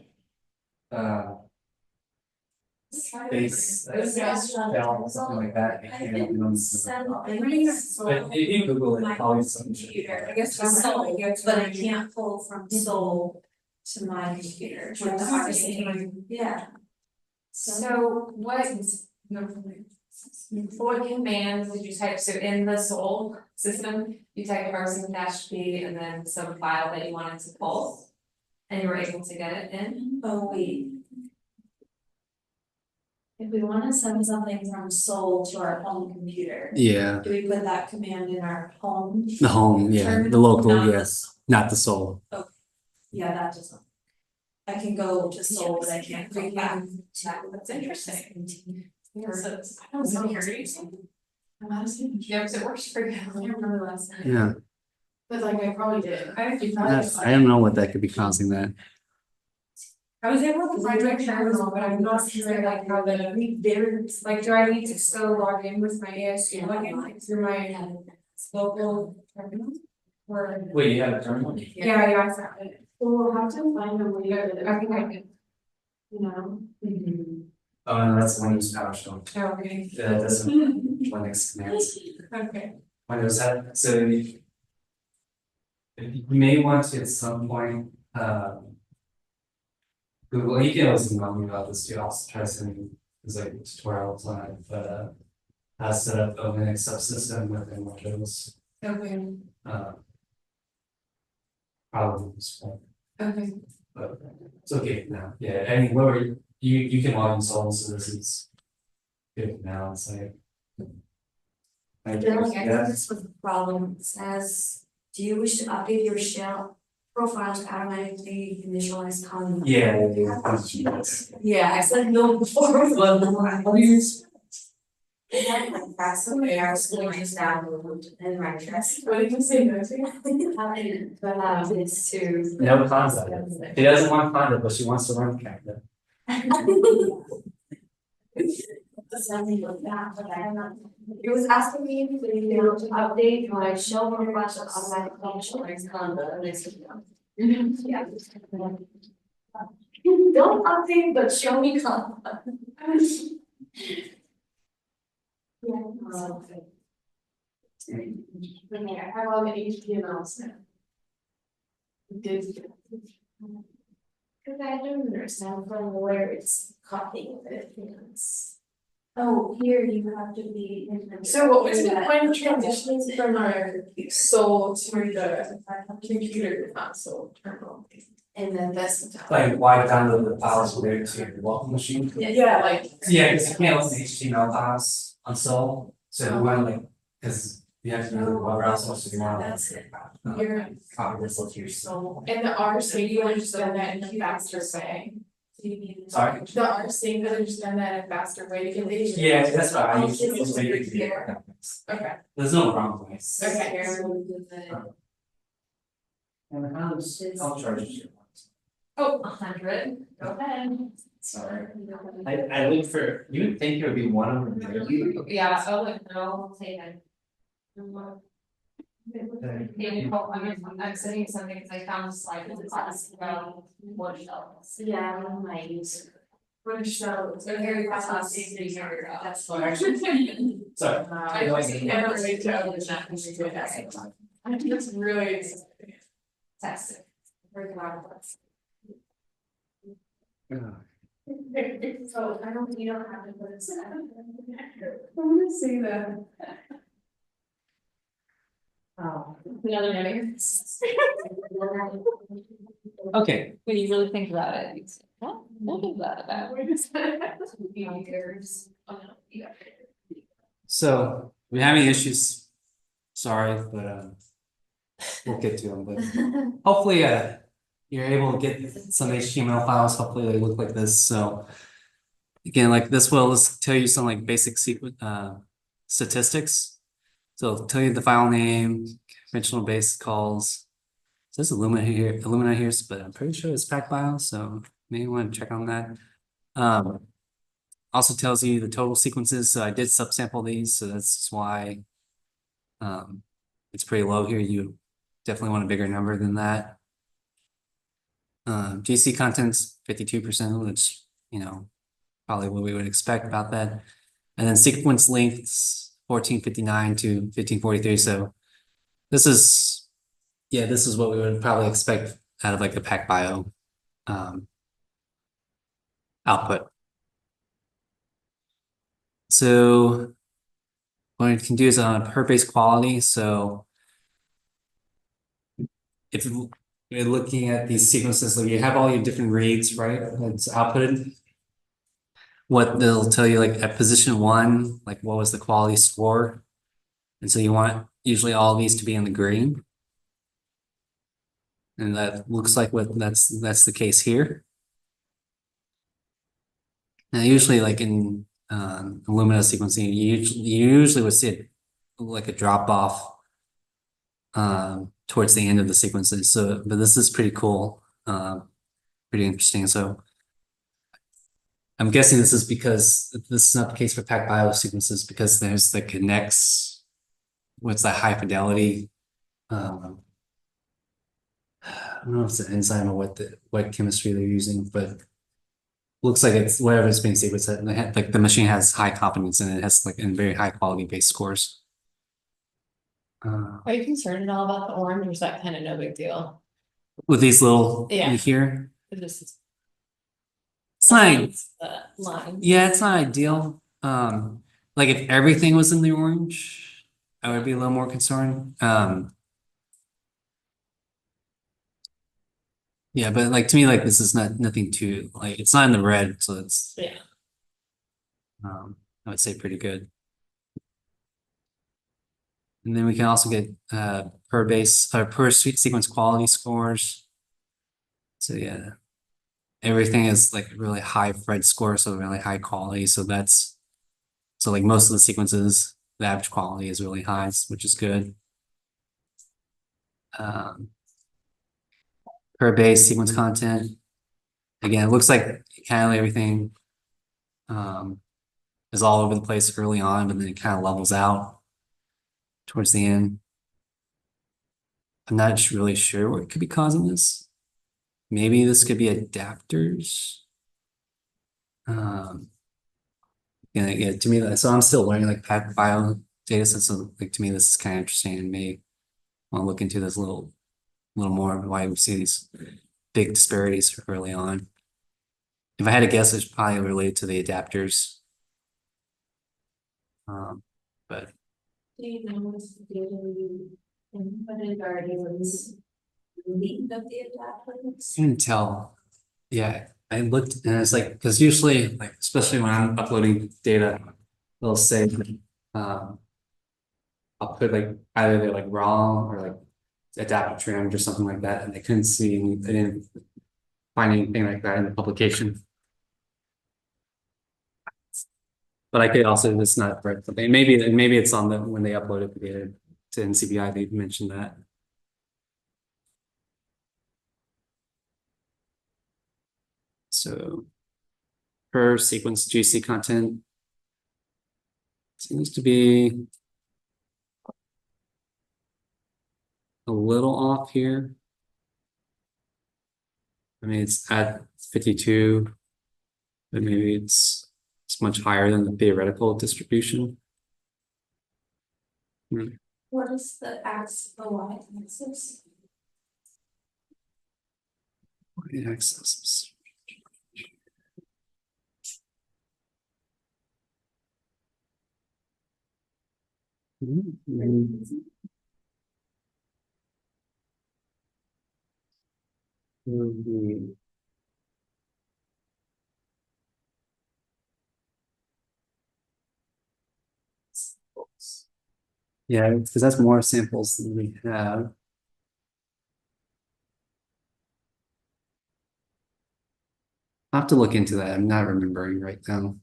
Base, shell, something like that, I can't remember. But if you Google it, probably some. computer. I guess that's Soul, how I get to but I my- can't pull from Soul to my computer. With the RCA. Yeah. So what commands did you type, so in the Soul system, you type rsync-p and then some file that you wanted to pull? And you were able to get it in? Oh, wait. If we wanna send something from Soul to our home computer, Yeah, do we put that command in our home? the home, yeah, the terminal, local, not the yes, not the soul. Yeah, that doesn't. I can go to Soul, but I can't go back. That's interesting. Yeah, so it's, I don't know, you're using. Yeah, because it works for you, I don't remember last time. Yeah, But like I probably did. I don't know what that could be causing that. I was able to find my terminal, but I'm not sure like how the, like, do I need to still log in with my ASU login like through my local terminal? Or, Wait, you have a terminal? yeah, I found it. We'll have to find a way I think I can. you know. Oh, no, that's Windows PowerShell. Oh, okay. Yeah, that's Linux commands. Okay. Windows have, so you may want to at some point, Google, you can always email me about this too, I'll try to send you, there's like tutorials on it, but how to set up a Linux subsystem within Windows. Okay. probably this one, Okay. but it's okay now. Yeah, I mean, where you can log in solo, so this is good now. It's like. Bill, I think this was the problem, it says, do you wish to update your shell profile to automatically initialize content? Yeah. Yeah, I said no before, but. That's the way I was going to download and my address. What did you say, no to? It's to. No concept. She doesn't want content, but she wants to run Canada. Something like that, but I don't know. It was asking me to update my shell profile to automatically initialize content, and I said no. Yeah. Don't update, but show me content. Yeah. Okay, I have all the HTMLs now. Did. Cause I don't understand from where it's copying it, Oh, here you have to be. So what was the point of transitioning from our soul to the computer console terminal? and then that's the. Like, why download the files there to your local machine? Yeah, like. Yeah, because you can't open HTML files on Sol, so you want like, because you have to know the web browser, so you want That's to. it. You're, Copy this location. and the RC, you would have just done that in a faster way. Sorry? The RC could have just done that in a faster way because they. Yeah, that's why I usually just make it clear. Okay, There's no wrong place. okay. And I'll charge you. Oh, 100, go ahead. Sorry. I looked for, you would think it would be one of them. Yeah, oh, look, no, I'll take it. Yeah, I'm sending something because I found this slide with the class about what shells. Yeah, I my user. For the show, So here you go. That's Sorry. I just never made to open that and do it. I think it's really exciting. Test it. Very loud. So I don't, you don't have to put it. I'm gonna say that. Another name. Okay, When you really think about it, you say, well, what is that about? so we have any issues? Sorry, but we'll get to them, but hopefully you're able to get some HTML files, hopefully they look like this, so. Again, like this will tell you some like basic statistics. So it'll tell you the file name, conventional base calls. It says Illumina here, but I'm pretty sure it's PacBio, so maybe want to check on that. Also tells you the total sequences, so I did subsample these, so that's just why it's pretty low here. You definitely want a bigger number than that. GC content's 52%, which, you know, probably what we would expect about that. And then sequence lengths 1459 to 1543. So this is what we would probably expect out of like a PacBio output. So what it can do is on per base quality. So if you're looking at these sequences, like you have all your different reads, right? It's outputted. What they'll tell you, like at position 1, like what was the quality score, and so you want usually all of these to be in the green, and that looks like that's the case here. Now usually like in Illumina sequencing, you usually would see it like a drop off towards the end of the sequences. So, but this is pretty cool, pretty interesting. So I'm guessing this is because this is not the case for PacBio sequences, because there's the connects, what's that high fidelity? I don't know if it's an enzyme or what chemistry they're using, but looks like it's whatever's being sequenced. Like the machine has high confidence and it has like in very high quality base scores. Are you concerned at all about the orange, or is that kind of no big deal? With these little Yeah. here, This is it's not. the line. Yeah, it's not ideal. Like if everything was in the orange, I would be a little more concerned. Yeah, but like to me, like this is nothing too like it's not in the red, so it's Yeah. I would say pretty good. And then we can also get per base or per sequence quality scores. So yeah, everything is like really high Fred score, so really high quality. So that's so like most of the sequences, the average quality is really high, which is good. Um, per base sequence content. Again, it looks like kind of everything um, is all over the place early on, but then it kind of levels out towards the end. I'm not really sure what could be causing this. Maybe this could be adapters. Um, yeah, to me, so I'm still learning like PacBio data sets. So like to me, this is kind of interesting and may want to look into this a little more why we see these big disparities early on. If I had to guess, it's probably related to the adapters. But Do you know what's the data you inputted already was lead of the adapters? I can tell. Yeah, I looked and it's like because usually like especially when I'm uploading data, they'll say um I'll put like either they're like wrong or like adaptive trend or something like that, and they couldn't see they didn't find anything like that in the publication. But I could also it's not right something. Maybe it's on the when they uploaded the data to NCBI, they mentioned that. So per sequence GC content seems to be a little off here. I mean, it's at 52, but maybe it's much higher than the theoretical distribution. What is the y-axis? Access. Yeah, because that's more samples than we have. I'll have to look into that. I'm not remembering right now.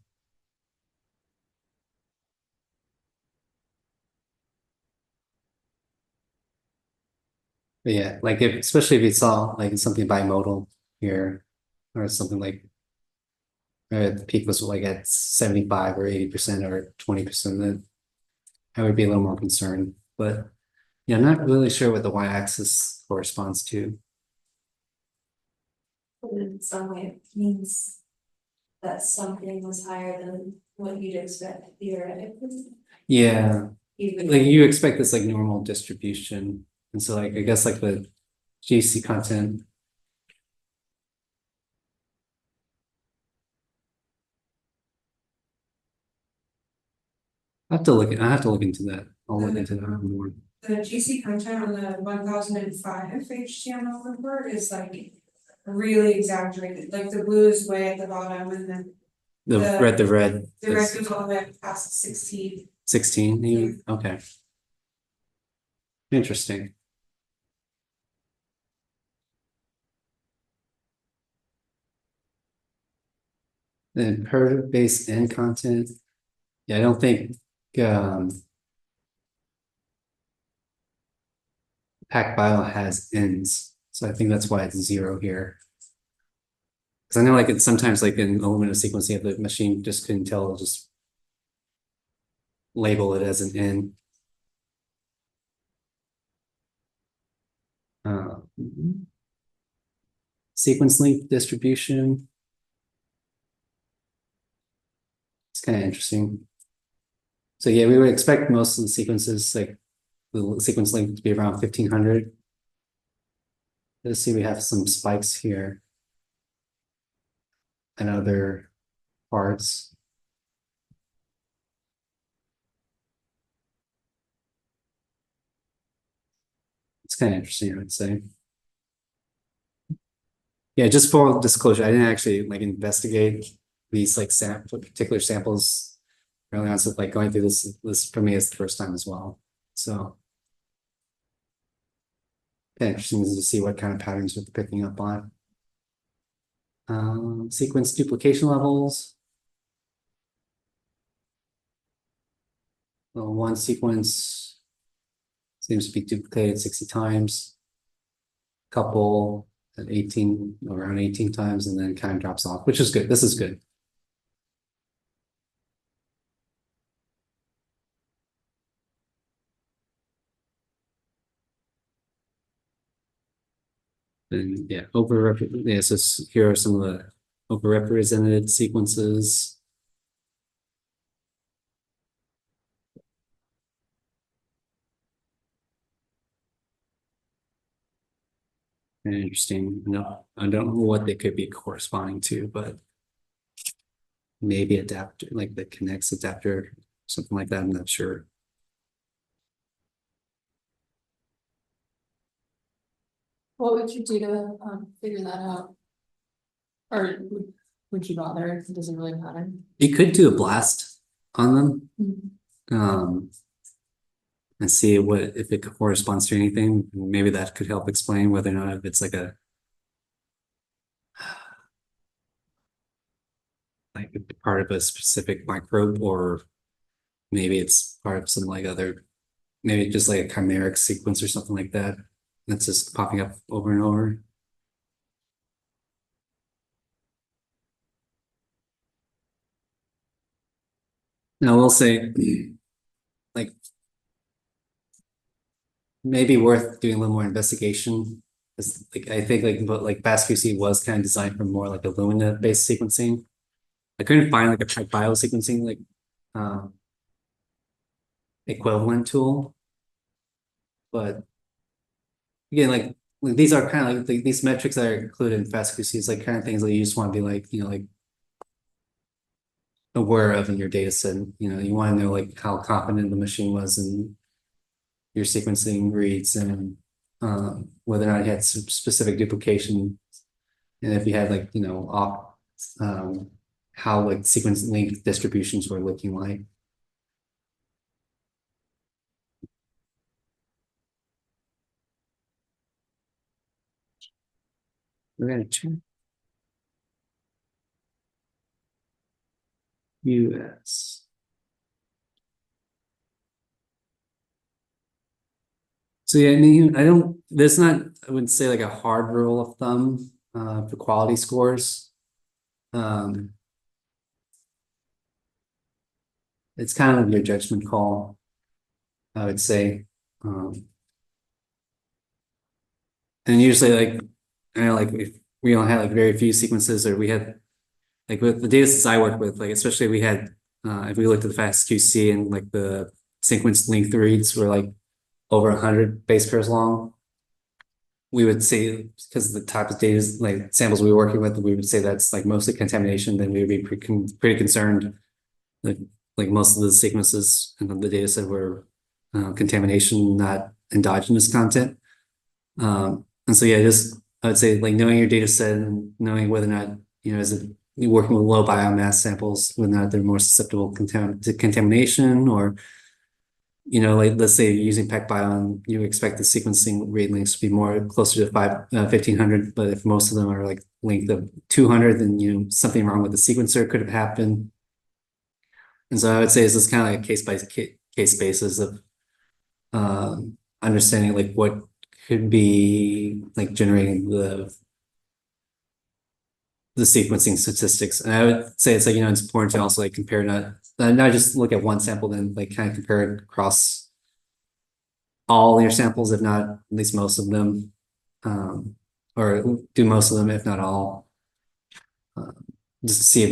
But yeah, like if especially if you saw like something bimodal here, or something like the peak was like at 75 or 80% or 20%, then I would be a little more concerned. But yeah, I'm not really sure what the y-axis corresponds to. But in some way it means that something was higher than what you'd expect theoretically. Yeah, Even like you expect this like normal distribution. And so like I guess like the GC content. I have to look into that. I'll look into that more. The GC content on the 1005 HTML report is like really exaggerated, like the blue is way at the bottom and then The red the red is goes all the way past 16. 16 even? Okay. Interesting. Then per base and content. Yeah, I don't think PacBio has ends. So I think that's why it's 0 here. Because I know like it's sometimes like in Illumina sequencing, the machine just couldn't tell, it'll just label it as an N. Sequence length distribution. It's kind of interesting. So yeah, we would expect most of the sequences, like the sequence length to be around 1500. Let's see, we have some spikes here and other parts. It's kind of interesting, I would say. Yeah, just full disclosure, I didn't actually like investigate these like particular samples early on, so like going through this for me is the first time as well, so. Yeah, interesting to see what kind of patterns we're picking up on. Sequence duplication levels. Well, one sequence seems to be duplicated 60 times. Couple at 18, around 18 times, and then kind of drops off, which is good. This is good. And yeah, yeah, so here are some of the overrepresented sequences. And interesting. No, I don't know what they could be corresponding to, but maybe adapter, like the connects adapter, something like that. I'm not sure. What would you do to figure that out? Or would you bother? Does it really matter? You could do a blast on them. And see what if it corresponds to anything. Maybe that could help explain whether or not if it's like a part of a specific microbe, or maybe it's part of some like other, maybe just like a chimeric sequence or something like that that's just popping up over and over. Now, I will say, like, maybe worth doing a little more investigation. Like I think like FastQC was kind of designed for more like Illumina based sequencing. I couldn't find like a PacBio sequencing like equivalent tool, but again, like these are kind of like these metrics that are included in FastQC is like kind of things that you just want to be like, like aware of in your data set. You want to know like how confident the machine was in your sequencing reads, and whether or not you had some specific duplication, and if you had like, off how like sequence length distributions were looking like. We're gonna check US. So yeah, I mean, there's not, I wouldn't say like a hard rule of thumb for quality scores. It's kind of your judgment call, I would say. And usually like, like if we only had like very few sequences, or we had like with the data sets I work with, like especially we had, if we looked at the FastQC and like the sequence length reads were like over 100 base pairs long, we would say, because the type of data like samples we were working with, we would say that's like mostly contamination. Then we would be pretty concerned that like most of the sequences in the data set were contamination, not endogenous content. And so yeah, just I would say like knowing your data set and knowing whether or not, is it you're working with low biomass samples, whether or not they're more susceptible to contamination, or like let's say you're using PacBio and you expect the sequencing read lengths to be more closer to 1500, but if most of them are like length of 200, then something wrong with the sequencer could have happened. And so I would say this is kind of like a case by case basis of understanding like what could be like generating the sequencing statistics. And I would say it's like, it's important to also like compare, not just look at one sample, then like kind of compare it across all your samples, if not at least most of them, or do most of them, if not all. Just to see if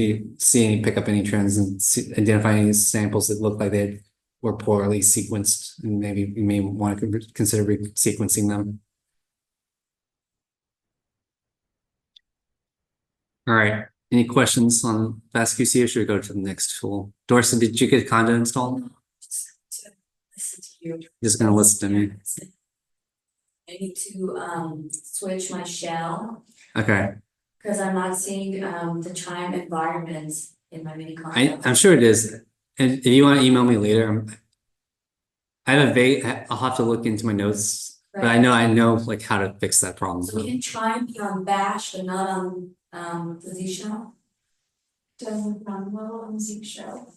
you pick up any trends and identify any samples that look like they were poorly sequenced, and maybe you may want to consider resequencing them. All right. Any questions on FastQC, or should we go to the next tool? Dorson, did you get Conda installed? Listen to you. Just gonna listen to me. I need to switch my shell. Okay. Cause I'm not seeing the chime environment in my mini conda. I'm sure it is. And if you want to email me later, I have a vague, I'll have to look into my notes, but I know like how to fix that problem. So can chime be on bash but not on the Z shell? Doesn't run well on Z shell.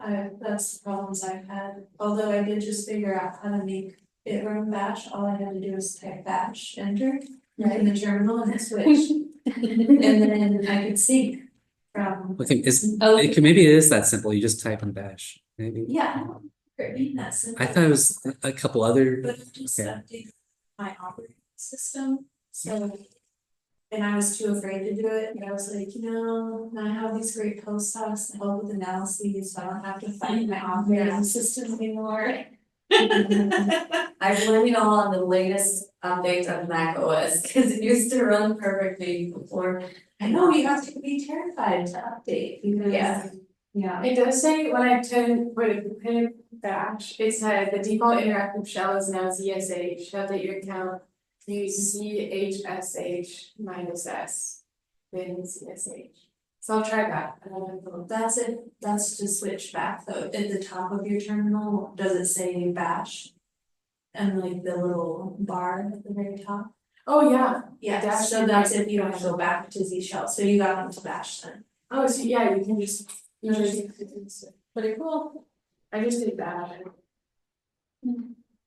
That's the problems I've had, although I did just figure out how to make it run bash, all I had to do was type bash, enter. In the terminal and it switched, and then I could see from. Okay, Oh. maybe it is that simple. You just type in bash, maybe. Yeah, pretty that's simple. I thought it was a couple other. But I just Okay. updated my operating system, so. And I was too afraid to do it, but I was like, I have these great post hocs to help with analyses, so I don't have to find my operating system anymore. I blame it all on the latest update of Mac OS, cause it used to run perfectly before. I know, you have to be terrified to update, because. Yeah. It does say when I put it bash, it said the default interactive shell is now ZSH, update your account, use CHSH minus S, then CSH. So I'll try that. That's it, that's to switch back though, at the top of your terminal, does it say bash? And like the little bar at the very top? Oh, yeah. Yeah, Dash so and that's bash. if you don't go back to Z shell, so you got into bash then. Oh, so yeah, you can just, pretty cool. I just did that.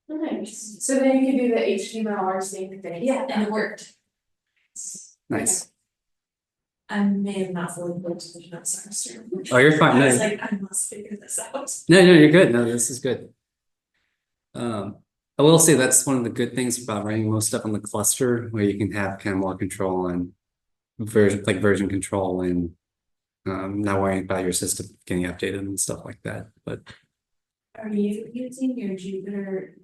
Nice. So then you can do the HTML sync thing. Yeah, and it worked. Nice. I may have not fully put to the next semester. Oh, you're fine. I No, was like, I must figure this out. no, you're good. No, this is good. I will say that's one of the good things about writing most stuff on the cluster, where you can have kind of more control and version control and not worrying about your system getting updated and stuff like that. But Are you using your Jupyter,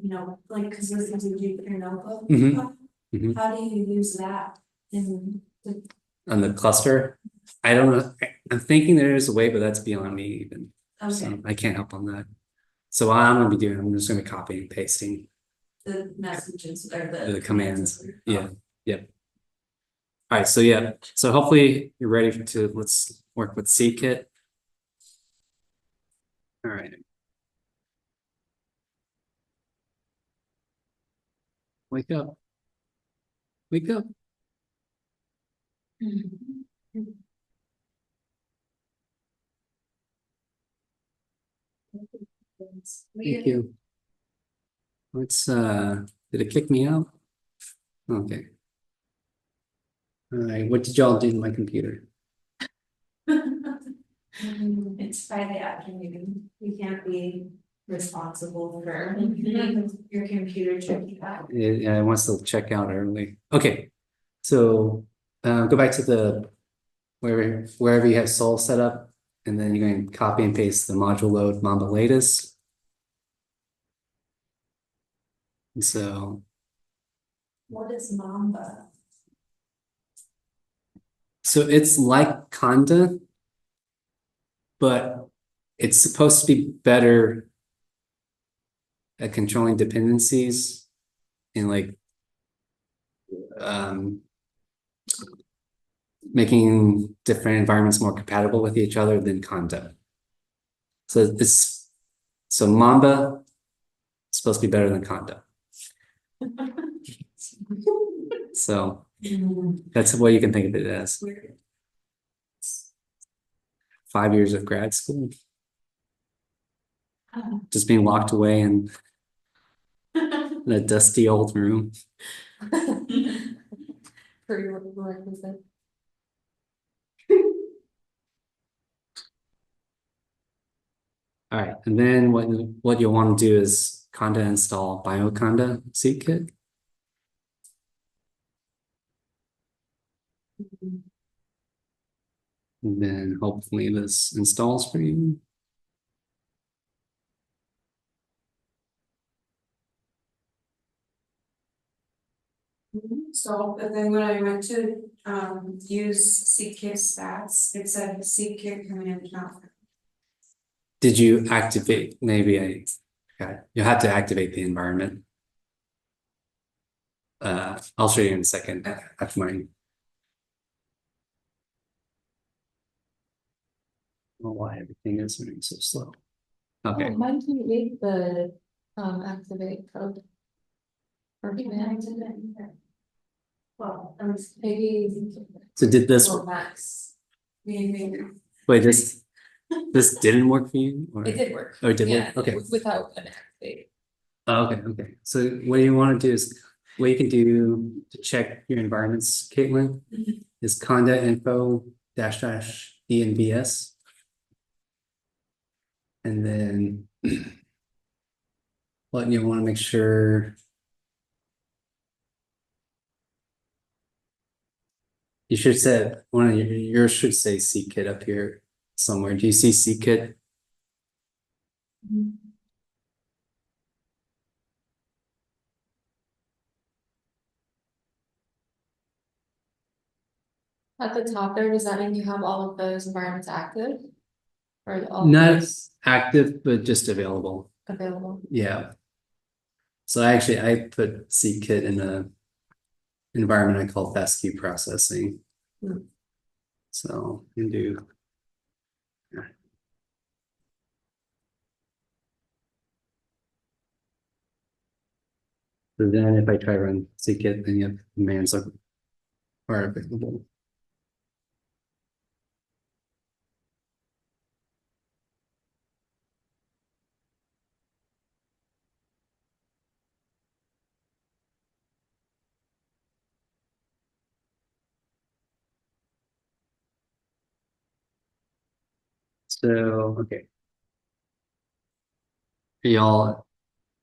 like, cause this is a Jupyter notebook? Mhm. How do you use that in the? on the cluster, I don't know. I'm thinking there is a way, but that's beyond me even. Okay, So I can't help on that. So what I'm gonna be doing, I'm just gonna be copying and pasting the messages or the commands. Yeah, yep. All right, so yeah, so hopefully you're ready to let's work with CKit. All right. Wake up. Wake up. Thank you. Let's did it kick me out? Okay. All right, what did y'all do to my computer? It's Friday afternoon, you can't be responsible for your computer checking out. It wants to check out early. Okay, so go back to the wherever you have Sol set up, and then you're going to copy and paste the module load Mamba latest. And so What is Mamba? it's like Conda, but it's supposed to be better at controlling dependencies and like making different environments more compatible with each other than Conda. So Mamba is supposed to be better than Conda. So that's what you can think of it as. 5 years of grad school. Just being locked away in a dusty old room. Prerequisite. All right, and then what you'll want to do is conda install bioconda CKit. And then hopefully this installs for you. So, but then when I went to use CKit stats, it said CKit command not. Did you activate? Maybe you have to activate the environment. I'll show you in a second after mine. know why everything is moving so slow. Okay, Why didn't you read the activate code? Or command? Well, Maybe. so did this, Or Max. Maybe. wait, this didn't work for you? Or? It did work. Oh, it did Yeah, work? Okay. without an activate. Oh, okay. So what you want to do is, what you can do to check your environments, Caitlin, is conda info -- envs. And then what you want to make sure you should set one of yours should say ckit up here somewhere. Do you see ckit? At the top there, does that mean you have all of those environments active? Or all of Not those active, but just available. available? Yeah. So actually I put ckit in a environment I call FASTQ processing. Hmm. So you can do. So then if I try to run ckit, then you have commands are available. So, okay. Are y'all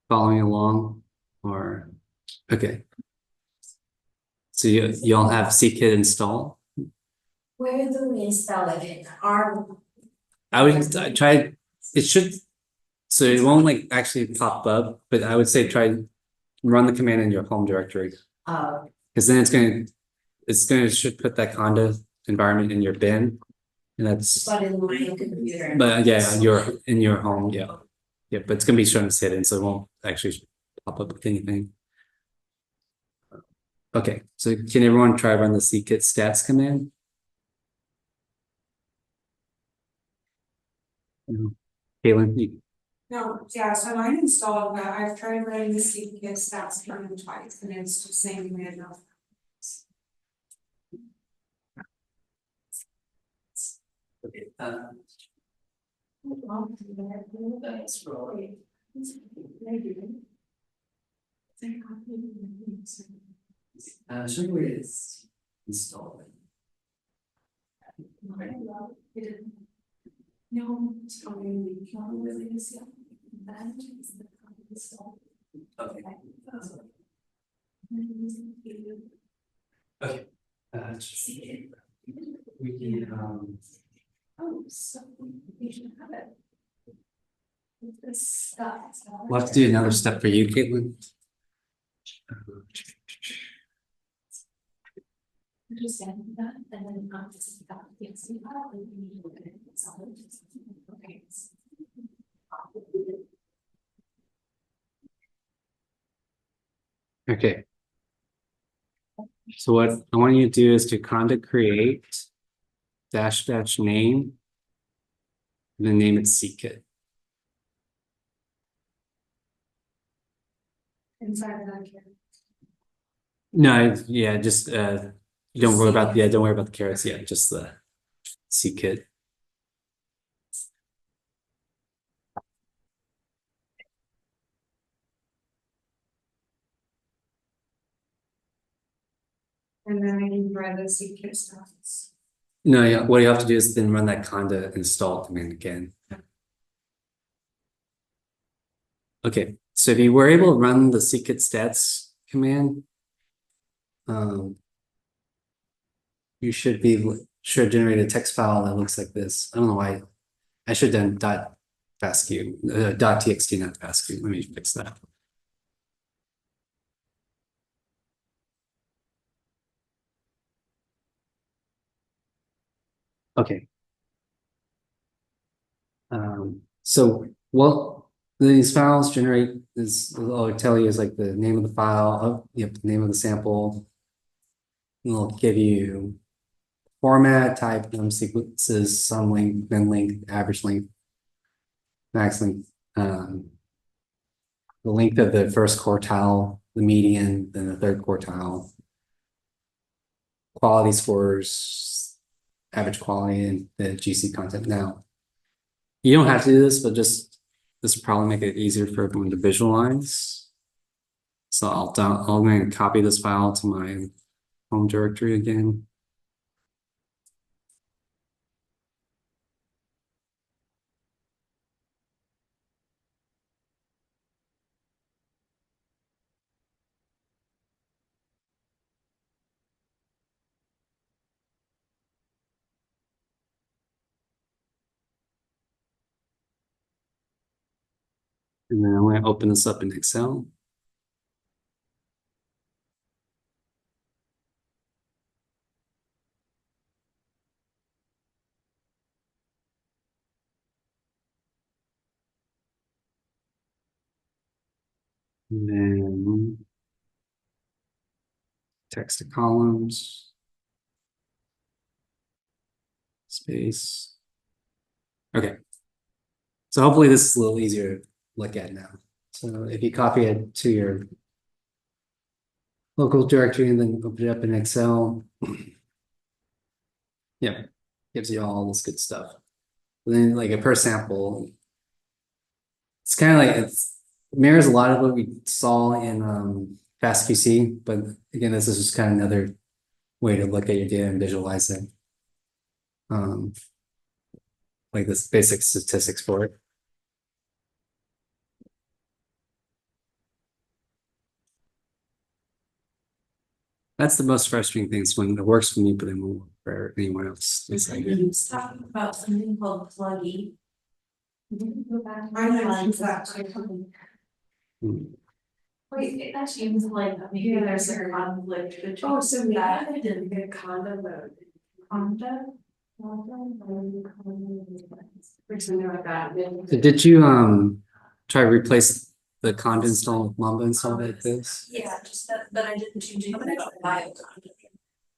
following along or, okay. So y'all have ckit installed? Where do we install it in our? I would try, it should, so it won't like actually pop up, but I would say try run the command in your home directory. Because then should put that conda environment in your bin. And that's, But in my computer. but yeah, you're in your home, yeah. Yeah, but it's gonna be shown as hidden, so it won't actually pop up with anything. Okay, so can everyone try run the ckit stats command? Caitlin, No, yeah, so mine installed, but I've tried running the ckit stats command twice and it's the same command. okay, show me where it's installed. No, it's probably not really this yet. Okay. Okay. We can Oh, so we should have it. With this stuff. we'll have to do another step for you, Caitlin. Understand that, and then just that, yes, you have, and you look at it, it's all just, okay. Okay. So what I want you to do is to conda create -- name, and then name it ckit. Inside of that carrot. No, yeah, just don't worry about the carrots yet, just the ckit. And then I can try the ckit stats. No, yeah, what you have to do is then run that conda install command again. Okay, so if you were able to run the ckit stats command, you should generate a text file that looks like this. I don't know why. I should have done .fastq, .txt, not fastq. Let me fix that. Okay. So what these files generate is, all it tell you is like the name of the file, the name of the sample. And it'll give you format, type, sequences, sum length, min length, average length, max length, the length of the first quartile, the median, then the third quartile, quality scores, average quality, and the GC content. Now, you don't have to do this, but just this will probably make it easier for everyone to visualize. So I'm going to copy this file to my home directory again. And then I'm going to open this up in Excel. And then text to columns, space. Okay. So hopefully this is a little easier to look at now. So if you copy it to your local directory and then open it up in Excel, yeah, gives you all this good stuff. And then like a per sample, it's kind of like it mirrors a lot of what we saw in FastQC, but again, this is just kind of another way to look at your data and visualize it. Like this basic statistics for it. That's the most frustrating thing is when it works for me, but it won't work for anyone else. It's like, Let's talk about something called pluggy. I know that. Wait, it seems like maybe there's a conflict between. Oh, so maybe that. I didn't get conda mode. Conda? Or something like that. so did you try to replace the conda install with Mamba install like this? Yeah, just that, but I didn't change anything about bio.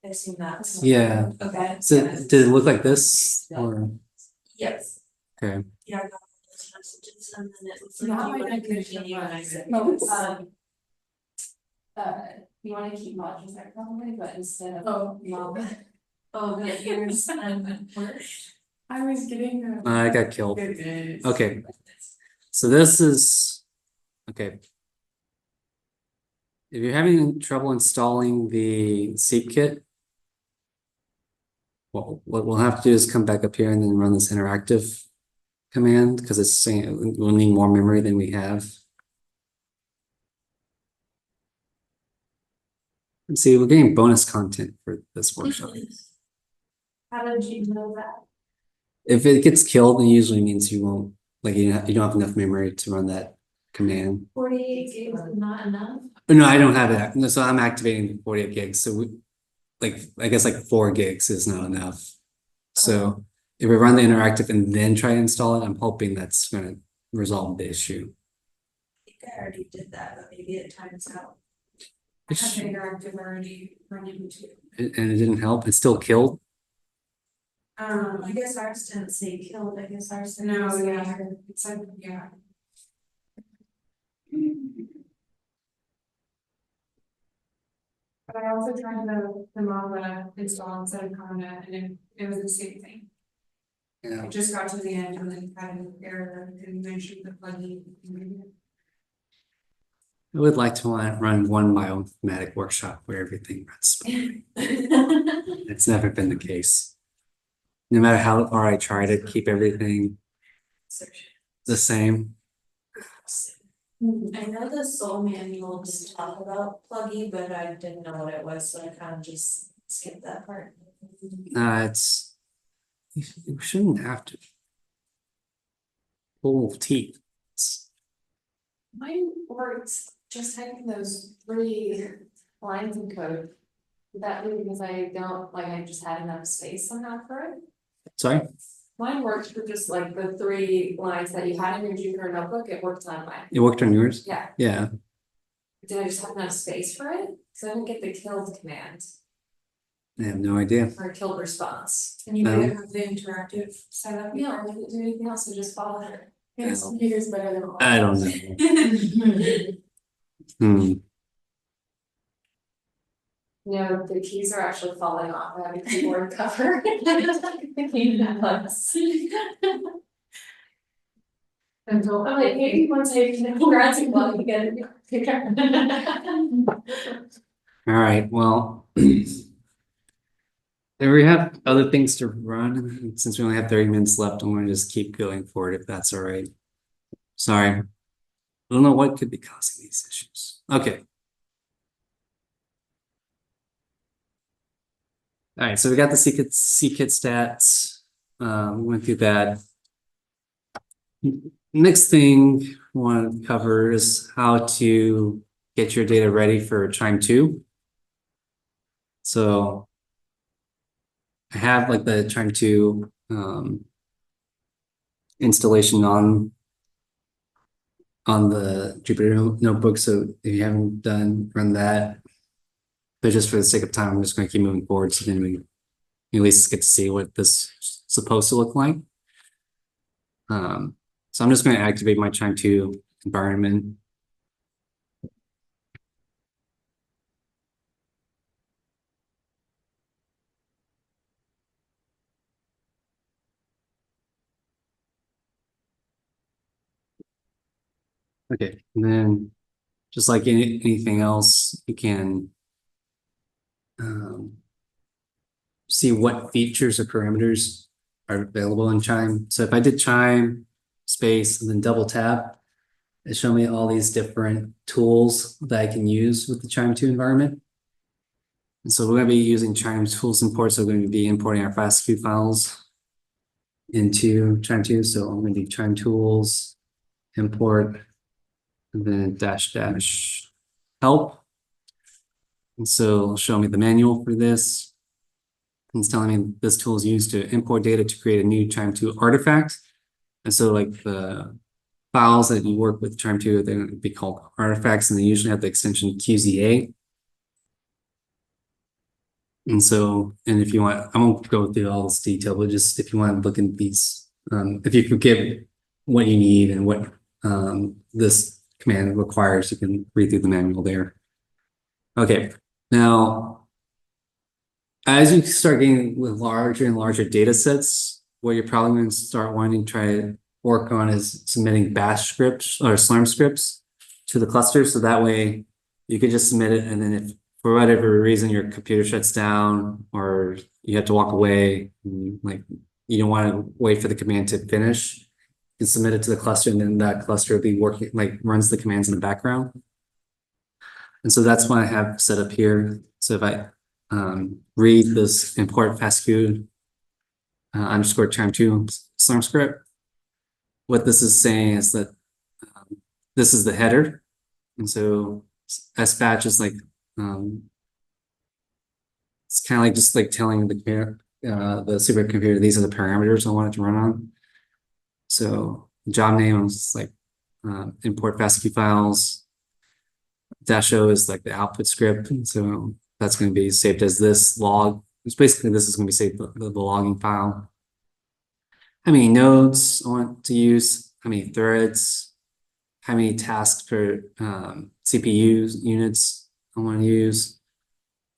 I've seen that. so- Yeah. Okay. So did it look like this or Yes. okay? Yeah, I got those messages and then it looks No, like I you would don't think continue so. and I said. You wanna keep modules there probably, but instead of. Oh. Mob. Oh, the ears and. I was getting. I got killed. Okay. So this is okay. If you're having trouble installing the seq kit, well, what we'll have to do is come back up here and then run this interactive command because it's saying we'll need more memory than we have. And see, we're getting bonus content for this workshop. How did you know that? If it gets killed, it usually means you won't like you don't have enough memory to run that command. 48 gigs is not enough? But no, I don't have that. No, so I'm activating 48 gigs. So I guess like 4 gigs is not enough. So if we run the interactive and then try to install it, I'm hoping that's going to resolve the issue. I think I already did that, but maybe it times out. I have the interactive already running too. And it didn't help. It's still killed. I guess ours didn't say killed, I guess ours. said No, it was yeah, there. it's like, yeah. But I also tried the Mamba install instead of Conda and it was the same thing. Yeah. It just got to the end and then had an error and mentioned the plugin. I would like to run one bioinformatic workshop where everything runs smoothly. It's never been the case. No matter how hard I try to keep everything the same. I know the Soul manual did talk about pluggy, but I didn't know what it was, so I kind of just skipped that part. It's you shouldn't have to pull teeth. Mine worked just typing those 3 lines of code. That be because I don't, like, I just had enough space somehow for it. Sorry? Mine worked for just like the 3 lines that you had in your Jupyter notebook, it worked on mine. It worked on yours? Yeah, Yeah. did I just have enough space for it? So I didn't get the killed command. I have no idea. or killed response. And you might have the interactive setup. Yeah, I didn't do anything else, so just follow it. Yes, computer's better than all. I don't know. Hmm. No, the keys are actually falling off, I have a keyboard cover. The key necklace. I'm like, maybe once I congrats and love again. All right, well. Then we have other things to run. Since we only have 30 minutes left, I'm gonna just keep going forward if that's all right. Sorry. I don't know what could be causing these issues. Okay. All right, so we got the C-kit stats. We went through that. Next thing we want to cover is how to get your data ready for Chime 2. So I have like the Chime 2 installation on the Jupyter notebook. So if you haven't run that, but just for the sake of time, I'm just going to keep moving forward. So then we at least get to see what this is supposed to look like. So I'm just going to activate my Chime 2 environment. Okay, and then just like anything else, you can see what features or parameters are available in Chime. So if I did Chime space and then double tap, it showed me all these different tools that I can use with the Chime 2 environment. And so we're going to be using Chime tools import. So we're going to be importing our FASTQ files into Chime 2. So I'm going to do Chime tools, import, and then -- help. And so it'll show me the manual for this. And it's telling me this tool is used to import data to create a new Chime 2 artifact. And so like the files that you work with Chime 2, they're going to be called artifacts, and they usually have the extension QZA. And so, and if you want, I won't go through all this detail, but just if you want to look at these, if you forget what you need and what this command requires, you can read through the manual there. Okay, now, as you start getting with larger and larger data sets, what you're probably going to start wanting to try to work on is submitting bash scripts or Slurm scripts to the cluster. So that way you can just submit it, and then if for whatever reason your computer shuts down or you have to walk away, like you don't want to wait for the command to finish, you can submit it to the cluster, and then that cluster will be working, like runs the commands in the background. And so that's what I have set up here. So if I read this import FASTQ underscore Chime 2 Slurm script, what this is saying is that this is the header. And so sbatch is like, it's kind of like just like telling the supercomputer, these are the parameters I want it to run on. So job name is like import FASTQ files. -o is like the output script. And so that's going to be saved as this log. It's basically, this is going to be saved the logging file. How many nodes I want to use, how many threads, how many tasks per CPU units I want to use,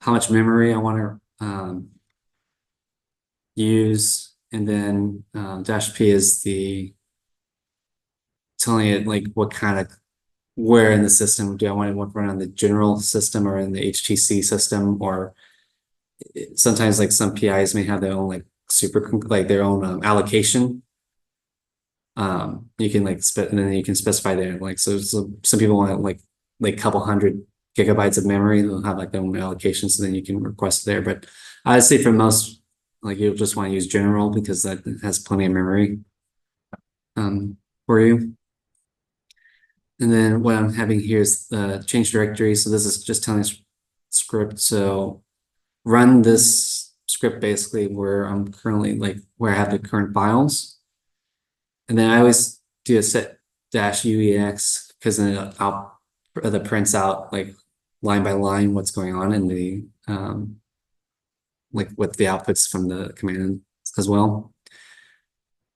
how much memory I want to use, and then -p is the telling it like what kind of, where in the system do I want to run on the general system or in the HTC system, or sometimes like some PIs may have their own like like their own allocation. You can like and then you can specify there, like so some people want like a couple hundred gigabytes of memory. They'll have like their own allocation, so then you can request there. But I'd say for most, like you'll just want to use general because that has plenty of memory for you. And then what I'm having here is the change directory. So this is just telling us script. So run this script basically where I'm currently, like where I have the current files. And then I always do a set -uex because then the prints out like line by line what's going on in the like with the outputs from the command as well.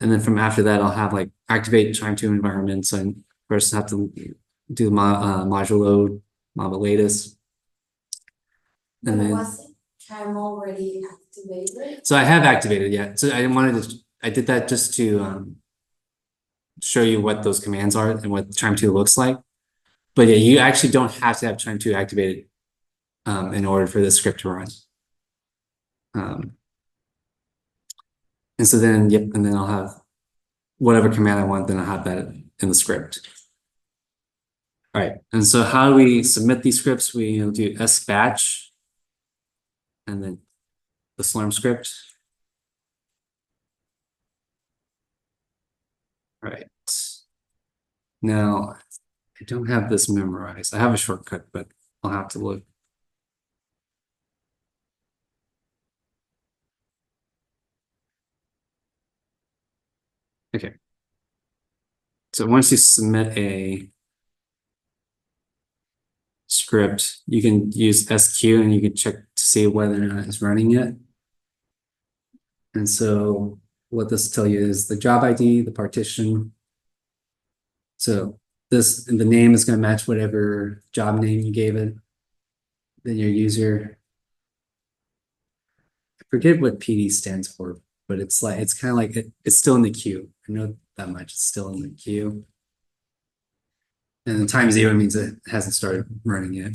And then from after that, I'll have like activate time2 environments, and first have to do my module load, module latest. But And then, wasn't Chime already activated? so I have activated, yeah. So I did that just to show you what those commands are and what time2 looks like. But yeah, you actually don't have to have time2 activated in order for this script to run. And so then, yep, and then I'll have whatever command I want, then I'll have that in the script. All right, and so how do we submit these scripts? We'll do sbatch and then the Slurm script. All right. Now, I don't have this memorized. I have a shortcut, but I'll have to look. Okay. So once you submit a script, you can use SQ and you can check to see whether or not it's running yet. And so what this will tell you is the job ID, the partition. So this, and the name is going to match whatever job name you gave it. Then your user. I forget what PD stands for, but it's like, it's kind of like, it's still in the queue. I know that much, it's still in the queue. And the time 0 means it hasn't started running yet.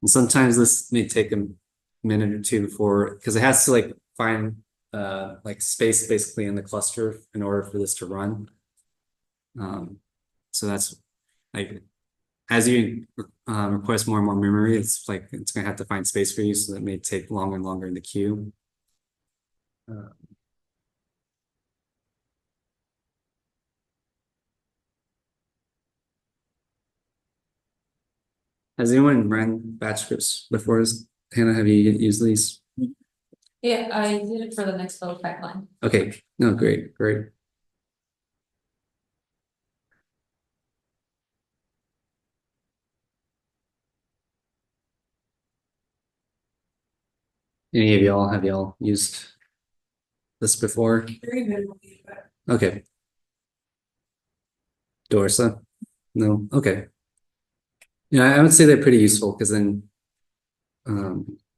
And sometimes this may take a minute or two before, because it has to like find like space basically in the cluster in order for this to run. So that's like, as you request more and more memory, it's like it's gonna have to find space for you, so that may take longer and longer in the queue. Has anyone run batch scripts before? Hannah, have you used these? Yeah, I did it for the next flow pipeline. Okay, no, great, great. Any of y'all, have y'all used this before? Very minimally, but Okay. Dorsa? No, okay. Yeah, I would say they're pretty useful because then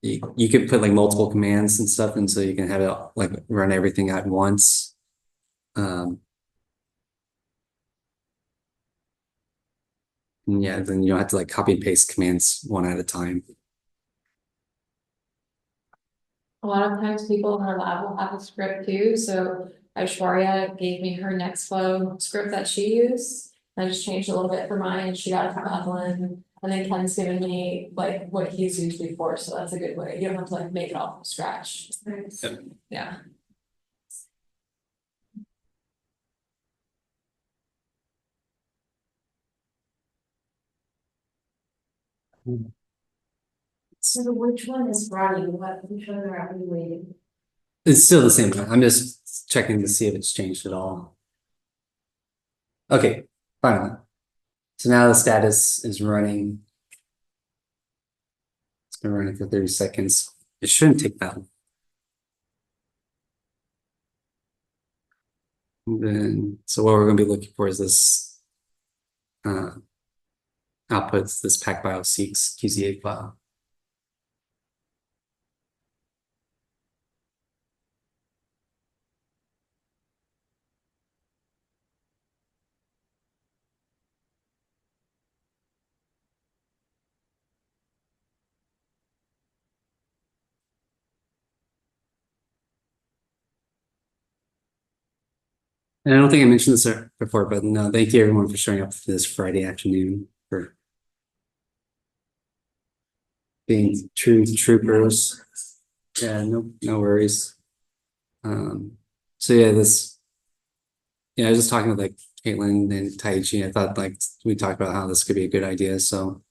you could put like multiple commands and stuff, and so you can have it like run everything at once. And yeah, then you don't have to like copy and paste commands one at a time. A lot of times people in our lab will have a script too, so Aishwarya gave me her Nextflow script that she used. I just changed a little bit for mine, and she got it from Evelyn, and then Ken's given me like what he's used before, so that's a good way, you don't have to like make it all from scratch. nice. Yeah. So which one is running? Which one are we waiting? It's still the same one. I'm just checking to see if it's changed at all. Okay, finally. So now the status is running. It's been running for 30 seconds. It shouldn't take that long. And then, so what we're going to be looking for is this outputs, this PacBio seeks QZA file. And I don't think I mentioned this before, but no, thank you everyone for showing up for this Friday afternoon, for being true troopers. Yeah, no worries. So yeah, I was just talking with like Caitlin and Taichi. I thought like we talked about how this could be a good idea. So,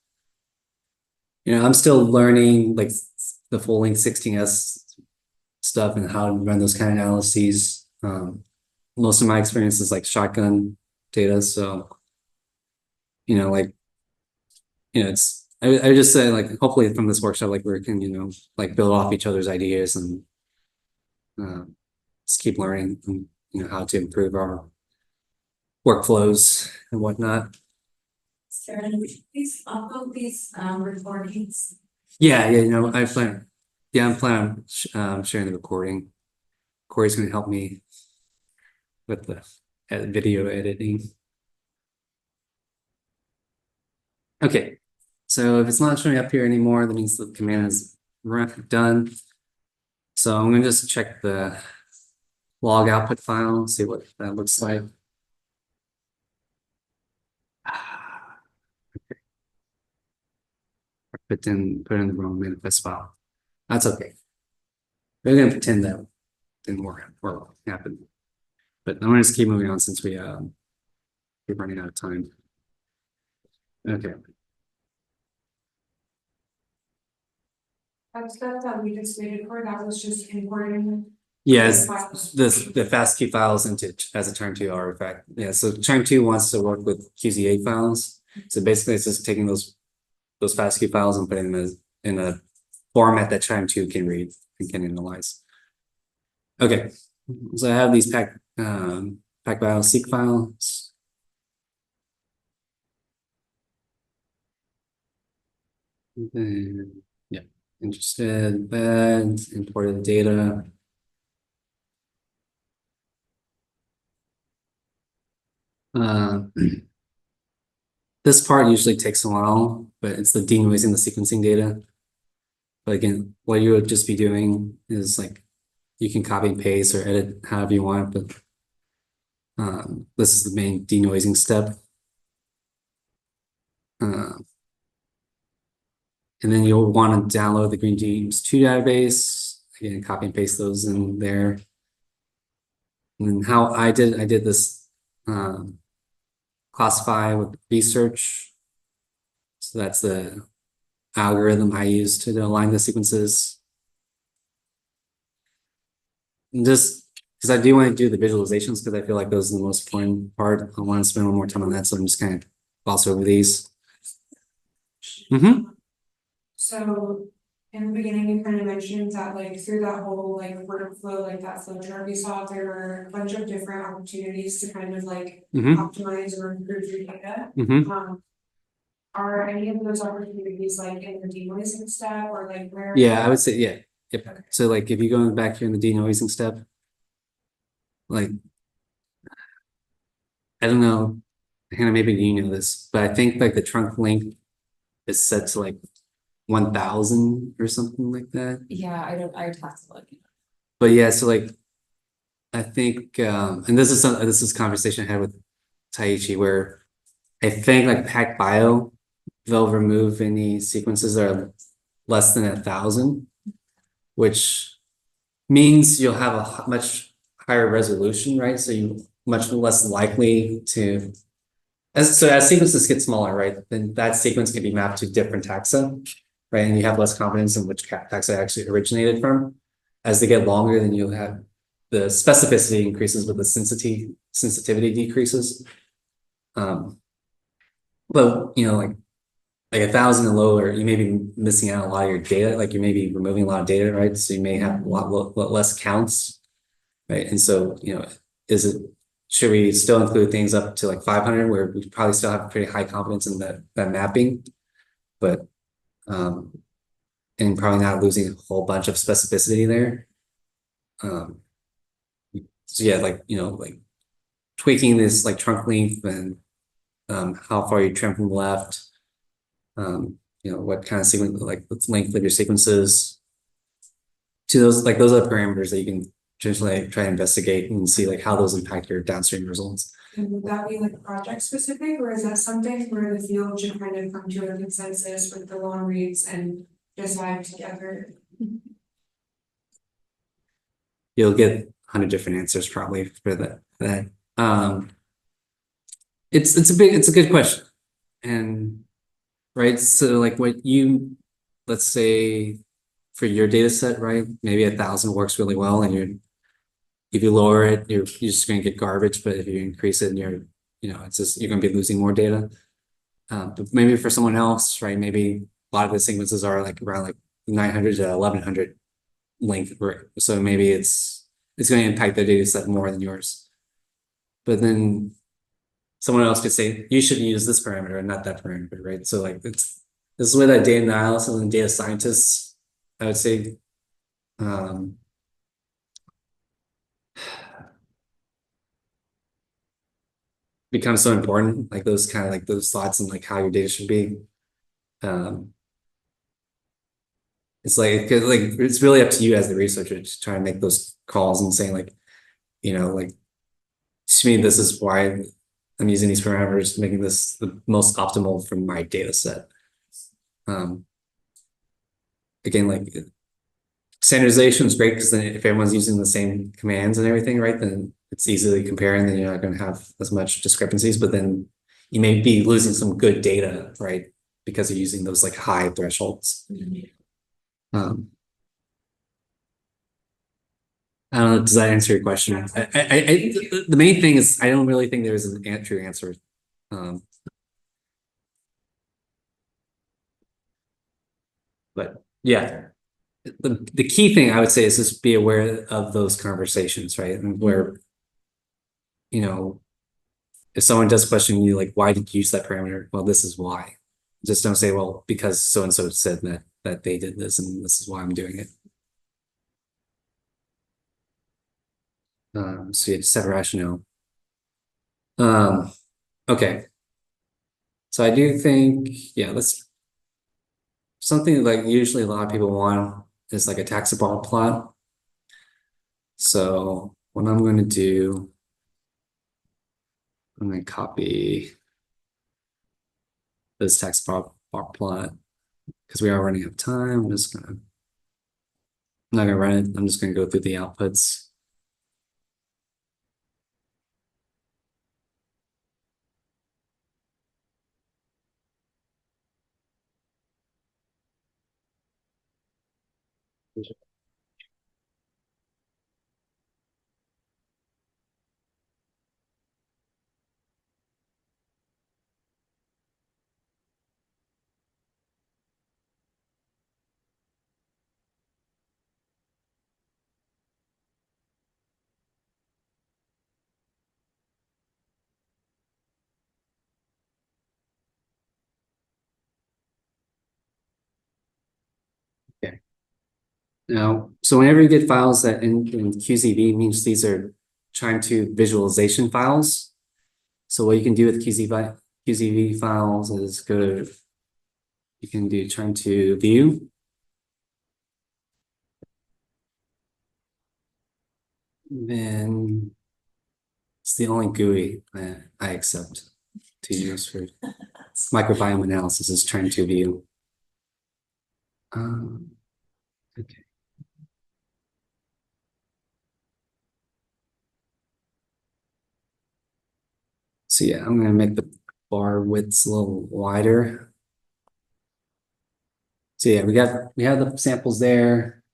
I'm still learning like the full length 16S stuff and how to run those kind of analyses. Most of my experience is like shotgun data. So, I would just say like, hopefully from this workshop, like we can, like build off each other's ideas and just keep learning, and, how to improve our workflows and whatnot. Sarah, would you please upload these recordings? Yeah, I plan. Yeah, I'm planning on sharing the recording. Corey's gonna help me with the video editing. Okay, so if it's not showing up here anymore, that means the command is done. So I'm gonna just check the log output file, see what that looks like. Okay. I put in the wrong manifest file. That's okay. We're gonna pretend that didn't work or happen. But I'm gonna just keep moving on since we keep running out of time. Okay. That stuff that we just waited for, that was just importing. Yes, files. the FASTQ files into as a turn 2 artifact. Yeah, so turn 2 wants to work with QZA files. So basically it's just taking those FASTQ files and putting them in a format that turn 2 can read and can analyze. Okay, so I have these PacBio seq files. And, yeah, interested, bad, imported data. This part usually takes a while, but it's the denoising the sequencing data. But again, what you would just be doing is like, you can copy and paste or edit however you want, but this is the main denoising step. And then you'll want to download the Green Genes 2 database. Again, copy and paste those in there. And then how I did this classify with research. So that's the algorithm I use to align the sequences. And just because I do want to do the visualizations because I feel like those are the most important part. I want to spend a little more time on that, so I'm just kind of gloss over these. So in the beginning, you kind of mentioned that like through that whole like workflow, like that flow chart we saw, there were a bunch of different opportunities to kind of like optimize or improve your data. Are any of those opportunities like in the denoising step or like where? Yeah, I would say yeah. Yep. Okay. So like if you go back here in the denoising step, like I don't know, Hannah, maybe you know this, but I think like the trunk length is set to like 1,000 or something like that. Yeah, I'd have to look. But yeah, so like I think and this is conversation I had with Taichi where I think like PacBio, they'll remove any sequences that are less than 1,000, which means you'll have a much higher resolution, right? So you're much less likely to as sequences get smaller, right? Then that sequence can be mapped to different taxa, right? And you have less confidence in which taxa actually originated from. As they get longer, then you'll have the specificity increases, but the sensitivity decreases. But like 1,000 and lower, you may be missing out a lot of your data. Like you may be removing a lot of data, right? So you may have a lot less counts, right? And so should we still include things up to like 500, where we probably still have pretty high confidence in that mapping, but and probably not losing a whole bunch of specificity there. So yeah, like tweaking this like trunk length and how far you trim from the left, what kind of sequence, like the length of your sequences. To those are parameters that you can potentially try to investigate and see like how those impact your downstream results. And would that be like project specific, or is that something where the field should kind of come to a consensus with the long reads and decide together? You'll get 100 different answers probably for that. It's a good question. And right, so like let's say for your data set, right, maybe 1,000 works really well, and if you lower it, you're just going to get garbage. But if you increase it, and you're gonna be losing more data. But maybe for someone else, right, maybe a lot of the sequences are like around like 900 to 1100 length, right? So maybe it's going to impact the data set more than yours. But then someone else could say, you should use this parameter and not that parameter, right? So like this is where that data analysis and data scientists, I would say, becomes so important, like those kind of like those thoughts and like how your data should be. It's like, 'cause, like it's really up to you as the researcher to try and make those calls and saying like, like to me, this is why I'm using these parameters, making this the most optimal for my data set. Again, like standardization is great because then if everyone's using the same commands and everything, right, then it's easily comparing, then you're not going to have as much discrepancies, but then you may be losing some good data, right, because you're using those like high thresholds. I don't know, does that answer your question? The main thing is I don't really think there's an true answer. But yeah, the key thing I would say is just be aware of those conversations, right? And where, if someone does question you, like, why did you use that parameter? Well, this is why. Just don't say, well, because so and so said that they did this and this is why I'm doing it. So you just have a rationale. Okay. So I do think, yeah, let's something like usually a lot of people want is like a taxa bar plot. So what I'm going to do, I'm going to copy this taxa bar plot because we are running out of time. I'm not gonna run it. I'm just gonna go through the outputs. Okay. Now, so whenever you get files that in QZV means these are trying to visualization files. So what you can do with QZV files is you can do trying to view. Then it's the only GUI I accept to use for microbiome analysis is trying to view. Okay. So yeah, I'm gonna make the bar widths a little wider. So yeah, we have the samples there.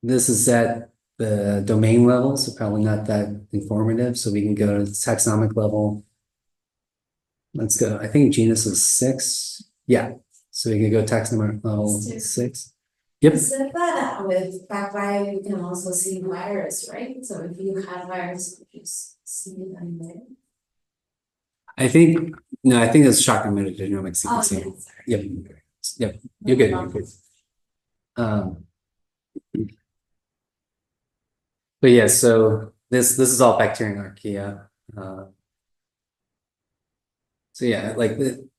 This is at the domain level, so probably not that informative. So we can go to the taxonomic level. Let's go. I think genus is 6. Yeah. So we can go taxonomic level 6. Yep. Said that with PacBio, you can also see virus, right? So if you have virus, you just see them there. I think it's shotgun metagenomic Oh, sequencing. yes. Yep. Yep. You're good. You're good. But yeah, so this is all bacterial archaea. So yeah, like the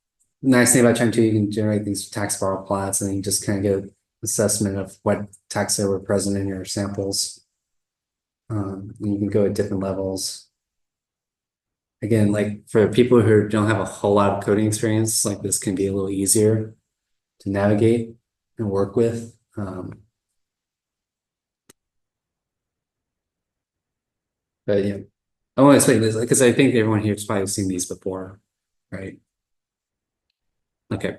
nice thing about Chime2, you can generate these tax bar plots and you just kind of get an assessment of what taxa were present in your samples. And you can go at different levels. Again, like for people who don't have a whole lot of coding experience, like this can be a little easier to navigate and work with. But yeah, I want to explain this because I think everyone here has probably seen these before, right? Okay.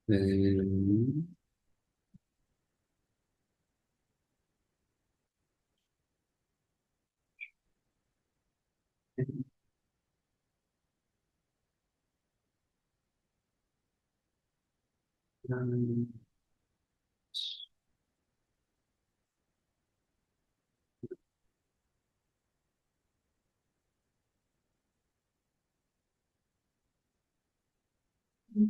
Then Um,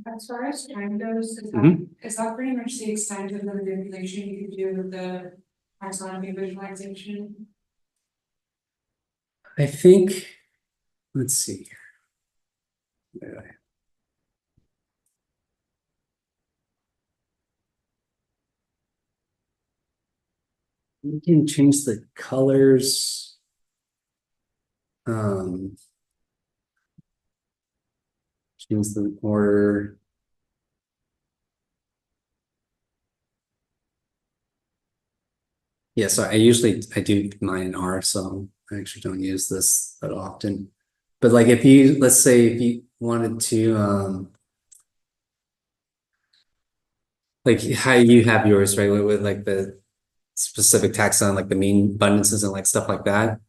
As far as time goes, Mhm. is that pretty much the extent of the manipulation you can do with the taxonomy visualization? I think, let's see. We can change the colors. Um. Change the order. Yeah, so I do mine in R, so I actually don't use this that often. But like if you, let's say if you wanted to like how you have yours, right? With like the specific taxon, like the mean abundances and like stuff like that.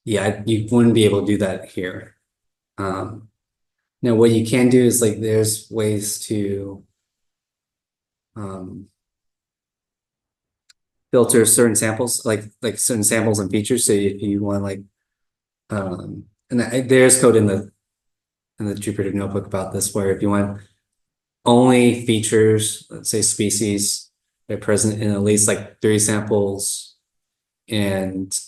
Yeah, you wouldn't be able to do that here. Um, now what you can do is like there's ways to filter certain samples, like certain samples and features. So if you want like and there's code in the Jupyter notebook about this, where if you want only features, let's say species, that are present in at least like 3 samples, and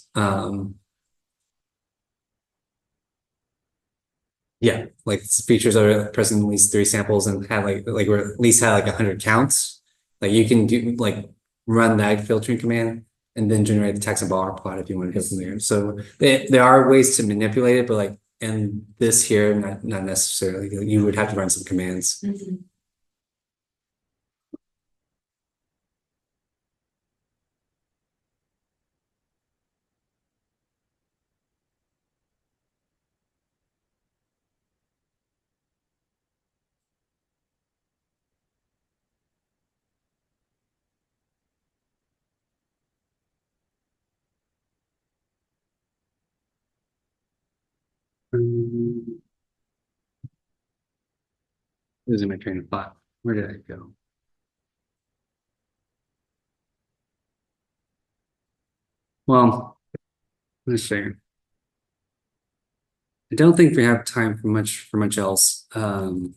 yeah, like features that are present in at least 3 samples and have like or at least have like 100 counts. Like you can do like run that filtering command and then generate the taxon bar plot if you want to go from there. So there are ways to manipulate it, but like in this here, not necessarily. You would have to run some commands. Losing my train of thought. Where did I go? Well, let's see. I don't think we have time for much else. The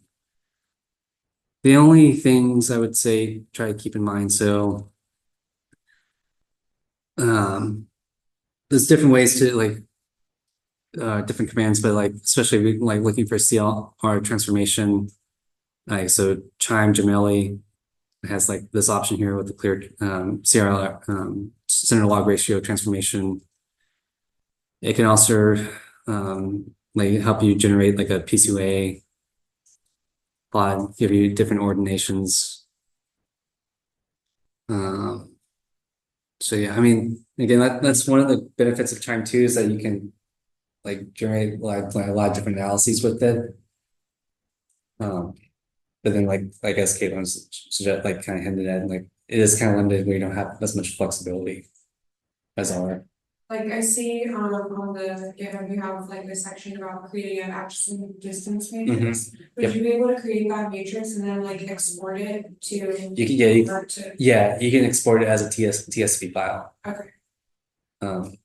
only things I would say try to keep in mind. So, there's different ways to like different commands, but like especially like looking for CLR transformation. Like so, Chime Gemelli has like this option here with the clear CRL center log ratio transformation. It can also like help you generate like a PCA plot, give you different ordinations. So yeah, I mean, again, that's one of the benefits of Chime 2 is that you can like generate like a lot of different analyses with it. But then like I guess Caitlin suggest like kind of hinted at like it is kind of limited where you don't have as much flexibility as R. Like I see on the GitHub, you have like a section about creating an absolute distance matrix. Would Yep. you be able to create that matrix and then like export it to? You can, yeah, you can export it as a TSV file. Okay.